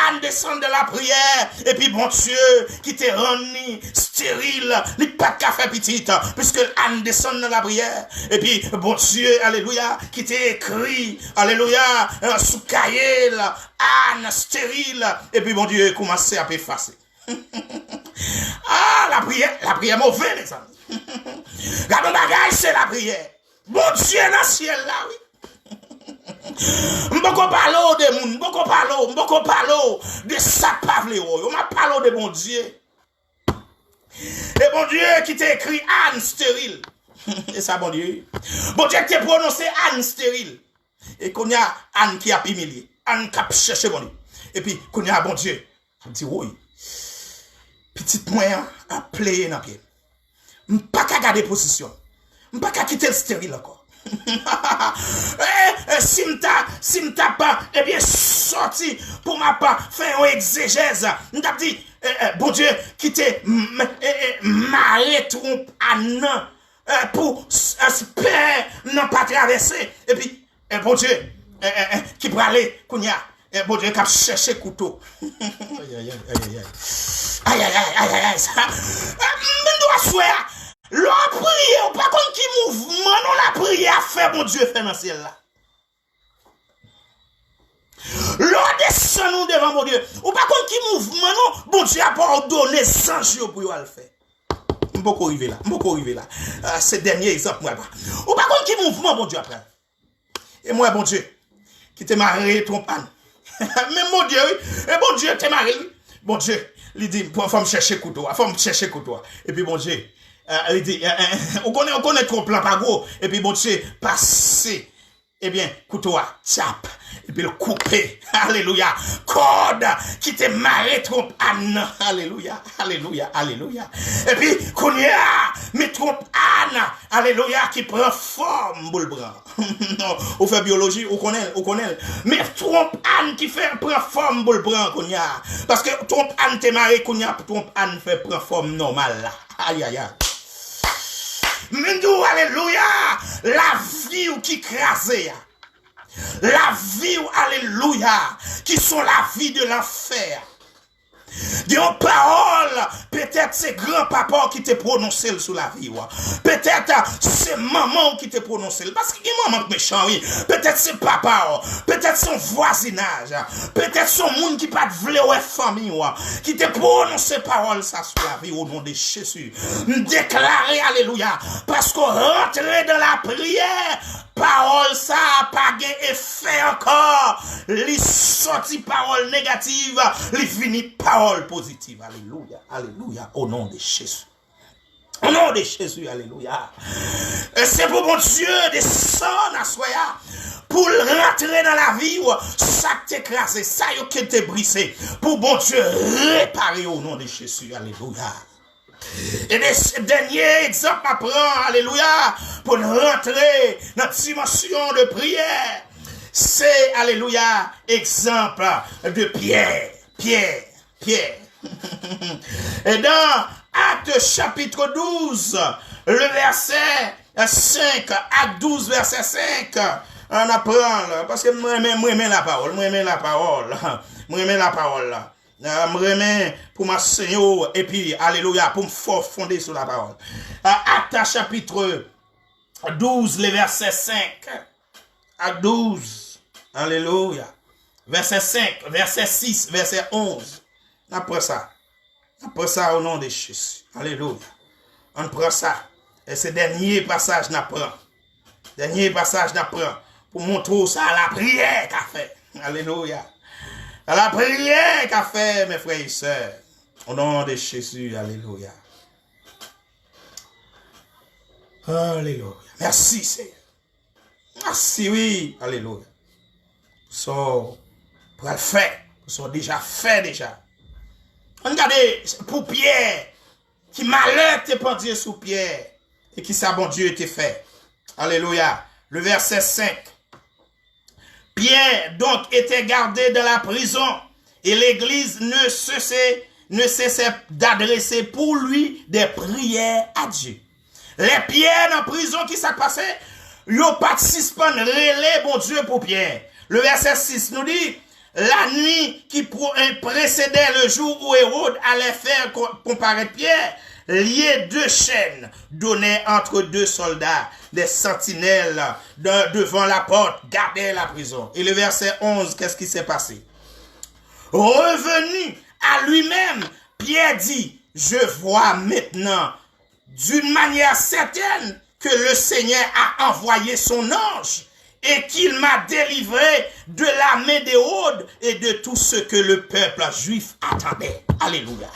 Anne descend de la prière, et puis bon Dieu qui te rendu stérile, il pas qu'à faire petite, puisque Anne descend de la prière, et puis bon Dieu, alléluia, qui t'a écrit, alléluia, sous cahier, Anne stérile, et puis bon Dieu commence à effacer. Ah, la prière mauvaise, les amis. Regardons bagage, c'est la prière. Bon Dieu dans le ciel là, oui. M'boko parlo de moun, m'boko parlo de ça pavle on m'a parlé de bon Dieu. Et bon Dieu qui t'a écrit Anne stérile. Et ça, bon Dieu. Bon Dieu qui a prononcé Anne stérile. Et qu'on y a Anne qui a humilié. Anne qui a cherché bon Dieu. Et puis, qu'on y a bon Dieu. On dit, oui. Petite moyen à player dans le pied. Je ne peux pas garder position. Je ne peux pas quitter le stérile encore. Si m'ta pas, eh bien, sorti pour ma part, faire un exégèse. M'ta dit, bon Dieu, quitter, marrer trompe à non. Pour espérer non pas traverser. Et puis, bon Dieu, qui peut aller, Kounia, bon Dieu, qui a cherché couteau. Aïe, ça. Mais nous, souhaiter, la prière, pas contre qui mouvement, non, la prière fait, bon Dieu, fait dans le ciel là. L'on descend nous devant mon Dieu. Ou pas contre qui mouvement, non, bon Dieu a pas ordonné 100 jours pour le faire. M'boko arriver là. C'est dernier exemple, moi. Ou pas contre qui mouvement, bon Dieu, après. Et moi, bon Dieu, qui te marié ton panne. Mais mon Dieu, oui. Et bon Dieu, te marié, oui. Bon Dieu, il dit, faut me chercher couteau. Et puis, bon Dieu, il dit, on connaît trop plan pas gros. Et puis, bon Dieu, passer eh bien, couteau a tchap, et puis le coupé, alléluia, corde qui te marre trompe Anne, alléluia, alléluia, alléluia, et puis, qu'on y a, mais trompe Anne, alléluia, qui prend forme, boule blanc, on fait biologie, on connaît, mais trompe Anne qui prend forme, boule blanc, qu'on y a, parce que trompe Anne te marre, qu'on y a, trompe Anne fait prend forme normale, là, aïe, aïe, aïe. Mendou, alléluia, la vie ou qui crasée, la vie ou alléluia, qui sont la vie de l'enfer. Des paroles, peut-être c'est grand-papa qui t'a prononcé sous la vie. Peut-être c'est maman qui t'a prononcé. Parce qu'il y a maman méchant, oui. Peut-être c'est papa, peut-être son voisinage, peut-être son monde qui pas de vle ou famille, qui t'a prononcé parole ça sous la vie au nom de Jésus. Déclarer alléluia. Parce qu'on rentre dans la prière, parole ça pas gain effet encore. Les sorties parole négative, les fini parole positive. Alléluia, alléluia, au nom de Jésus. Au nom de Jésus, alléluia. C'est pour mon Dieu descendre à soya pour rentrer dans la vie, ça t'écraser, ça qui t'est brisé, pour mon Dieu réparer au nom de Jésus, alléluia. Et le dernier exemple m'apprend, alléluia, pour rentrer dans la dimension de prière, c'est, alléluia, exemple de Pierre. Et dans Acte chapitre 12, le verset 5, Acte 12, verset 5, on apprend, parce que moi j'aime la parole, je remets pour ma Seigneur, et puis, alléluia, pour me fonder sur la parole. Acte chapitre 12, le verset 5, Acte 12, alléluia, verset 5, verset 6, verset 11, après ça au nom de Jésus, alléluia, on prend ça, et ce dernier passage n'apprend, pour montrer ça à la prière qu'a fait, alléluia, à la prière qu'a fait, mes frères et sœurs, au nom de Jésus, alléluia, alléluia, merci Seigneur, merci, oui, alléluia, so, pour le faire, sont déjà fait. Regardez, pour Pierre, qui malheur t'est pendu sous Pierre, et qui ça bon Dieu t'est fait. Alléluia. Le verset 5. Pierre, donc, était gardé dans la prison, et l'église ne cessait d'adresser pour lui des prières à Dieu. Les Pierre dans la prison, qui s'est passé, ils participent à relais, bon Dieu, pour Pierre. Le verset 6 nous dit, la nuit qui précédait le jour où Hérode allait faire comparaître Pierre, lié deux chaînes, donnaient entre deux soldats, des sentinelles devant la porte, gardaient la prison. Et le verset 11, qu'est-ce qui s'est passé? Revenu à lui-même, Pierre dit, je vois maintenant d'une manière certaine que le Seigneur a envoyé son ange et qu'il m'a délivré de la main d'Hérode et de tout ce que le peuple juif attendait. Alléluia.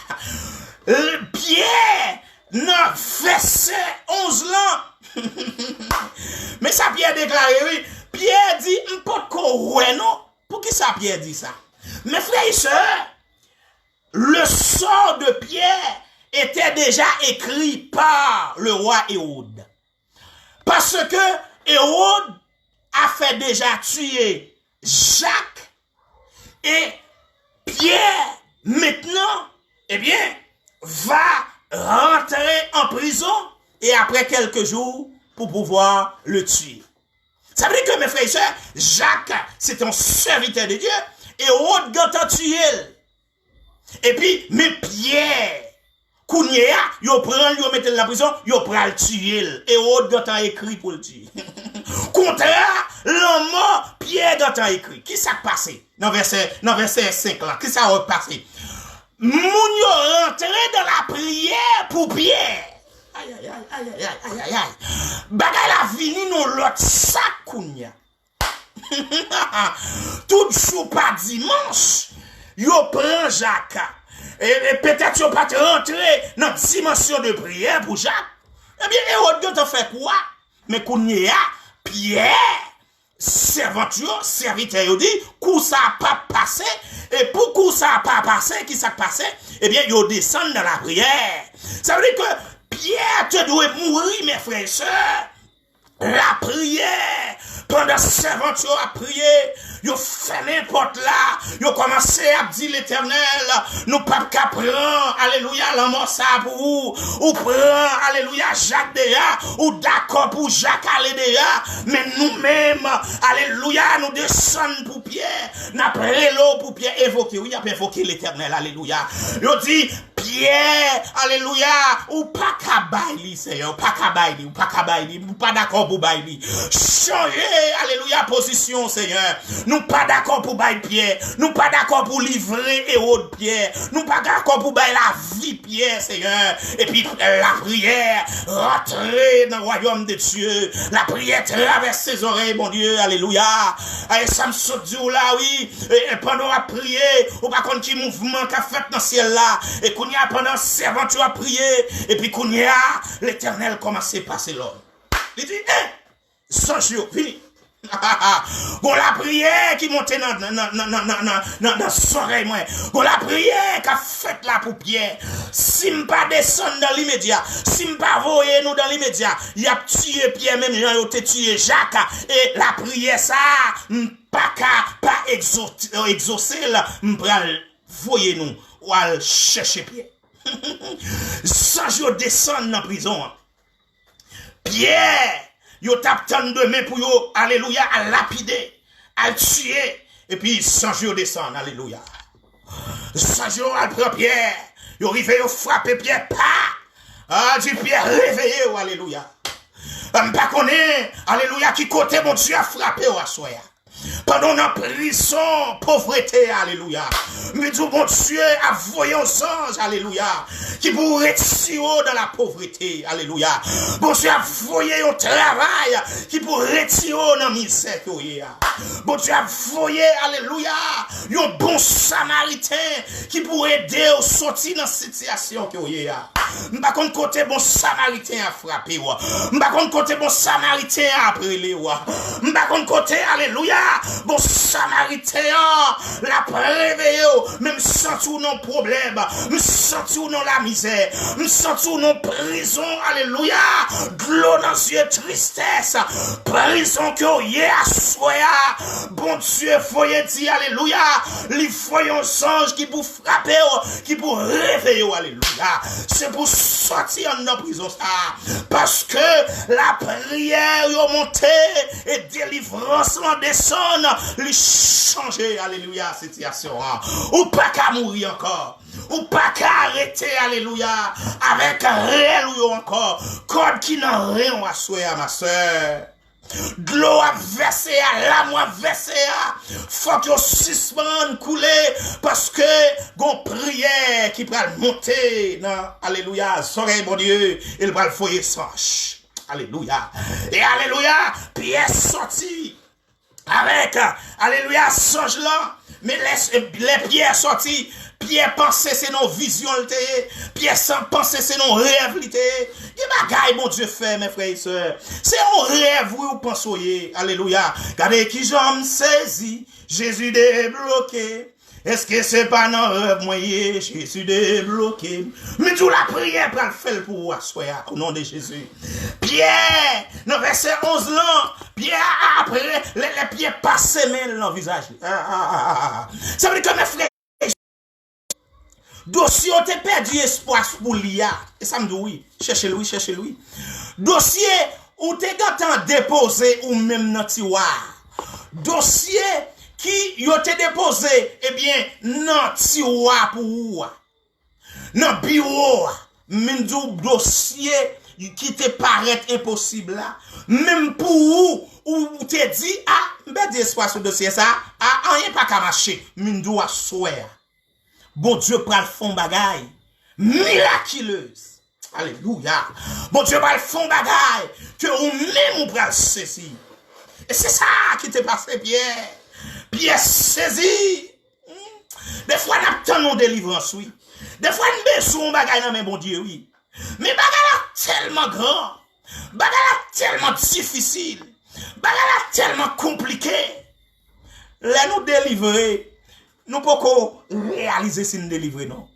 Pierre, dans verset 11 là, mais ça Pierre déclaré, oui, Pierre dit, n'importe quoi, non? Pour qui ça Pierre dit ça? Mes frères et sœurs, le sort de Pierre était déjà écrit par le roi Hérode. Parce que Hérode a fait déjà tuer Jacques et Pierre, maintenant, eh bien, va rentrer en prison et après quelques jours pour pouvoir le tuer. Ça veut dire que mes frères et sœurs, Jacques, c'est un serviteur de Dieu et Hérode a tué. Et puis, mais Pierre, Kounia, yo prend, yo mette dans la prison, yo prend le tuer. Et Hérode a écrit pour le tuer. Contraire, l'homme, Pierre a écrit. Qui s'est passé? Dans verset 5 là, qui s'est passé? Moun yo rentré dans la prière pour Pierre. Aïe, aïe, aïe, aïe, aïe, aïe, aïe. Bagay la vini non l'autre sac Kounia. Tout jour pas dimanche, yo prend Jacques. Et peut-être yo pas rentrer dans dimension de prière pour Jacques. Eh bien, Hérode a fait quoi? Mais Kounia, Pierre, serviteur, il dit, coup ça n'a pas passé, et pour coup ça n'a pas passé, qui ça passé, eh bien, il descend dans la prière. Ça veut dire que Pierre te doit mourir, mes frères et sœurs. La prière, pendant serviteur a prié, yo fermé porte là, yo commencé à dire l'Éternel, nous pas qu'à prendre, alléluia, l'amour ça pour vous, ou prend, alléluia, Jacques déjà, ou d'accord pour Jacques aller déjà, mais nous-mêmes, alléluia, nous descendons pour Pierre, n'après l'eau pour Pierre évoquer, oui, il a invoqué l'Éternel, alléluia. Yo dit, Pierre, alléluia, ou pas qu'à bailler, Seigneur, pas qu'à bailler, ou pas qu'à bailler, ou pas d'accord pour bailler. Changer, alléluia, position, Seigneur. Nous pas d'accord pour bailler Pierre, nous pas d'accord pour livrer et autres Pierre, nous pas d'accord pour bailler la vie Pierre, Seigneur. Et puis la prière, rentrer dans le royaume de Dieu. La prière traverse ses oreilles, mon Dieu, alléluia. Et ça me saute du là, oui. Et pendant à prier, ou pas contre qui mouvement qu'a fait dans le ciel là. Et qu'on y a pendant servant, tu as prié. Et puis qu'on y a, l'Éternel commence à passer l'homme. Il dit, 100 jours, fini. Bon la prière qui monte dans son oreille, moi. Bon la prière qui a fait là pour Pierre. Si m'pas descendre dans l'immédiat, si m'pas voyer nous dans l'immédiat, il a tué Pierre, même Jean, il a tué Jacques. Et la prière ça, pas exaucer là, m'pral voyer nous, ou al chercher Pierre. 100 jours descendre dans la prison. Pierre, yo tap tan de main pour yo, alléluia, à lapider, à tuer, et puis 100 jours descendre, alléluia. 100 jours à prendre Pierre, yo rive yo frapper Pierre, pas, ah, dit Pierre, réveillez, alléluia. M'pa connaît, alléluia, qui côté mon Dieu a frappé au assoya. Pendant la prison, pauvreté, alléluia. Mais tout mon Dieu a voyé aux anges, alléluia, qui pour retirer dans la pauvreté, alléluia. Bon Dieu a voyé au travail, qui pour retirer dans la misère, bon Dieu a voyé, alléluia, un bon samaritain, qui pour aider au sortir dans cette situation, m'pa kon côté bon samaritain a frappé, m'pa kon côté bon samaritain a brûlé, m'pa kon côté, alléluia, bon samaritain la réveillé, même sans tout non problème, sans tout non la misère, sans tout non prison, alléluia, glou dans yeux tristesse, prison que yé a soya, bon Dieu voyez dit, alléluia, les voyons songe qui pour frapper, qui pour réveiller, alléluia, c'est pour sortir en prison ça, parce que la prière est montée et délivrance en descend, lui changer, alléluia, situation. Ou pas qu'à mourir encore. Ou pas qu'à arrêter, alléluia, avec un réel ou encore. Code qui n'a rien à souhaiter, ma soeur. De l'eau a versé, la moi versé, faut que suspende couler, parce que gon prière qui va monter, non, alléluia, soleil, mon Dieu, il va le foyer sanche. Alléluia. Et alléluia, Pierre sorti. Avec, alléluia, songe là, mais les pierres sorties, Pierre pensait c'est nos visions, Pierre sans penser c'est nos rêves, il bagaille, mon Dieu fait, mes frères et sœurs, c'est un rêve, oui, vous pensez, alléluia, regardez qui j'en saisi, Jésus débloqué. Est-ce que c'est pas dans le rêve moyen, Jésus débloqué? Mais tout la prière pour le faire pour vous, au nom de Jésus. Pierre, dans verset 11 là, Pierre, après, les pieds passent dans le visage. Ça veut dire que mes frères, dossier, on t'a perdu espoir pour l'IA. Et ça me dit oui, cherchez-lui. Dossier, on t'a gâté déposé ou même dans le tiroir. Dossier, qui yo te déposé, eh bien, non, tiroir pour ou, non, bureau, même du dossier qui te paraît impossible là, même pour ou te dit, ben d'espoir sur dossier ça, rien pas qu'à marcher, même du à souhait. Bon Dieu prend le fond bagaille, miraculeuse. Alléluia. Bon Dieu prend le fond bagaille, que ou même ou prend ceci. Et c'est ça qui te passe, Pierre. Pierre saisi. Des fois, nous attendons délivrance, oui. Des fois, nous baissons bagaille dans mes bon Dieu, oui. Mais bagaille tellement grand. Bagaille tellement difficile. Bagala tellement compliqué. Là nous délivrer, nous pouvons réaliser si nous délivrer non.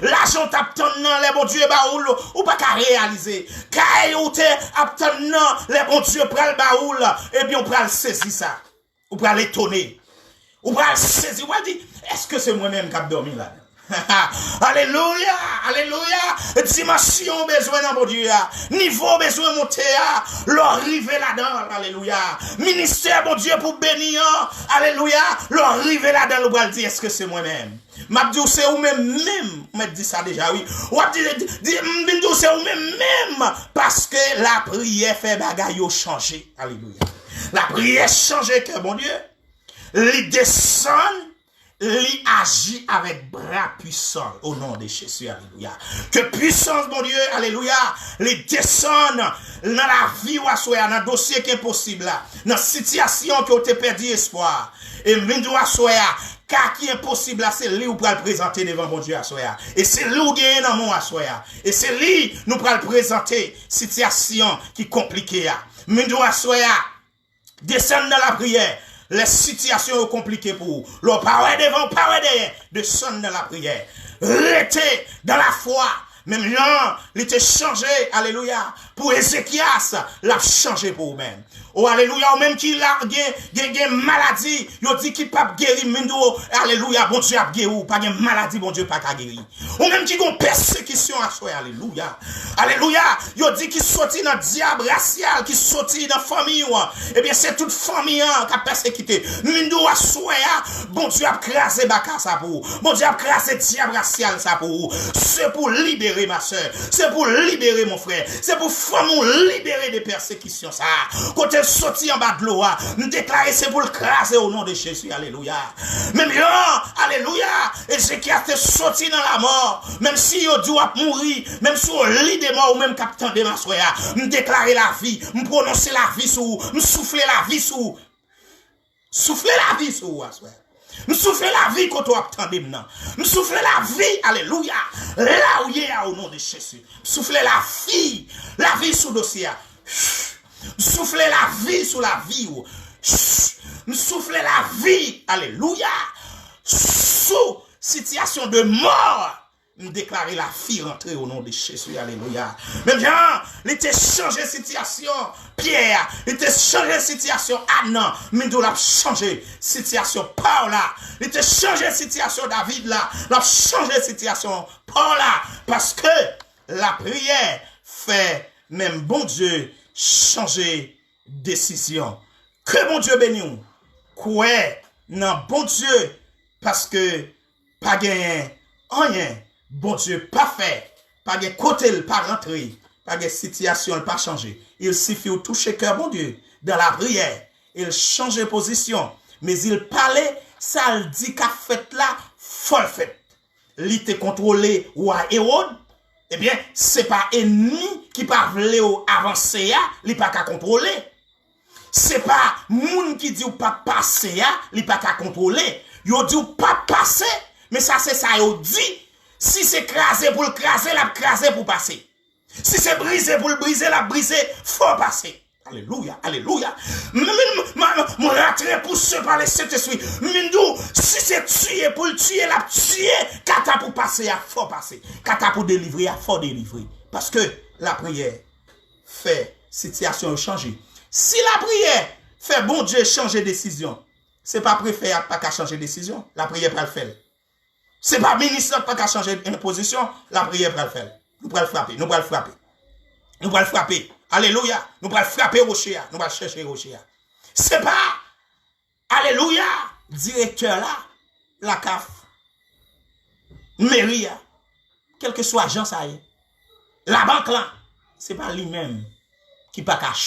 L'argent t'attend non les bon Dieu baoul ou pas qu'à réaliser. Quand ou te attend non les bon Dieu pral baoul et bien on pral saisir ça. Ou pral étonner. Ou pral saisir, ou pral dire est-ce que c'est moi-même qui a dormi là? Alléluia, alléluia. Dimension besoin dans mon Dieu. Niveau besoin monter. L'arriver là-dedans. Alléluia. Ministère mon Dieu pour bénir. Alléluia. L'arriver là-dedans. On va dire est-ce que c'est moi-même? M'a dit c'est ou même m'a dit ça déjà oui. Ou dit c'est ou même parce que la prière fait bagaille changer. Alléluia. La prière change que mon Dieu. Il descend. Il agit avec bras puissants au nom de Jésus, alléluia. Que puissance, mon Dieu, alléluia, il descend dans la vie ou dans le dossier qui est possible, dans la situation qui a été perdu espoir. Et même car qui est impossible, c'est lui où pour le présenter devant mon Dieu à soya. Et c'est lui qui est dans mon à soya. Et c'est lui nous pour le présenter situation qui est compliquée. Même à soya, descendre dans la prière. Les situations sont compliquées pour vous. Le parole devant, parole derrière. Descendre dans la prière. Restez dans la foi. Même Jean, il était changé, alléluia. Pour Ézéchias, l'a changé pour vous-même. Oh, alléluia, ou même qui a maladie, il dit qu'il pas guéri, alléluia, bon Dieu a guéri, ou pas de maladie, bon Dieu pas guéri. Ou même qui a une persécution à soi, alléluia. Alléluia, il dit qu'il sorti dans le diable racial, qui sorti dans la famille, eh bien c'est toute famille qui a persécuté. Mindo à soi, bon Dieu a crasé baka ça pour bon Dieu a crasé diable racial ça pour c'est pour libérer ma soeur, c'est pour libérer mon frère, c'est pour femme libérer des persécutions ça. Quand elle sortit en bas de l'eau, nous déclarer c'est pour le craser au nom de Jésus, alléluia. Même là, alléluia, Ézéchias est sorti dans la mort, même si il doit mourir, même si on lit des morts ou même capitaine de ma soeur, nous déclarer la vie, nous prononcer la vie sur, nous souffler la vie sur, souffler la vie sur, nous souffler la vie quand on attend maintenant. Nous souffler la vie, alléluia. Là où il y a au nom de Jésus. Souffler la vie sous le dossier. Souffler la vie sous la vie. Souffler la vie, alléluia. Sous situation de mort. Nous déclarer la vie rentrer au nom de Jésus, alléluia. Mais bien, il était changé situation, Pierre, il était changé situation Anna, mais nous l'a changé situation Paula, il était changé situation David là, l'a changé situation Paula, parce que la prière fait même bon Dieu changer décision. Que bon Dieu bénisse, quoi, non bon Dieu, parce que pas gagné, rien. Bon Dieu, pas fait, pas de côté, pas rentré, pas de situation, pas changé. Il suffit de toucher cœur, bon Dieu, dans la prière. Il change de position, mais il parlait, ça il dit qu'a fait là, folle fait. Il était contrôlé ou à Hérode, eh bien, c'est pas ennemi qui pas voulu avancer, il pas qu'à contrôler. C'est pas moun qui dit ou pas passer, il pas qu'à contrôler. Yo dit ou pas passer, mais ça c'est ça, yo dit. Si c'est crasé pour le craser, la craser pour passer. Si c'est brisé pour le briser, la briser, faut passer. Alléluia, alléluia. Mon rattrait pour se parler Saint-Esprit. Mindou, si c'est tuer pour le tuer, la tuer, kata pour passer, faut passer. Kata pour délivrer, faut délivrer. Parce que la prière fait situation changer. Si la prière fait bon Dieu changer décision, c'est pas préfet pas qu'à changer décision, la prière pas le faire. C'est pas ministre pas qu'à changer une position, la prière pour le faire. Nous pourrons le frapper, nous pourrons le frapper. Nous pourrons le frapper. Alléluia. Nous pourrons le frapper Rocher. Nous pourrons chercher Rocher. C'est pas, alléluia, directeur là, la CAF, mairie, quel que soit agent ça y est. La banque là, c'est pas lui-même qui pas qu'à changer.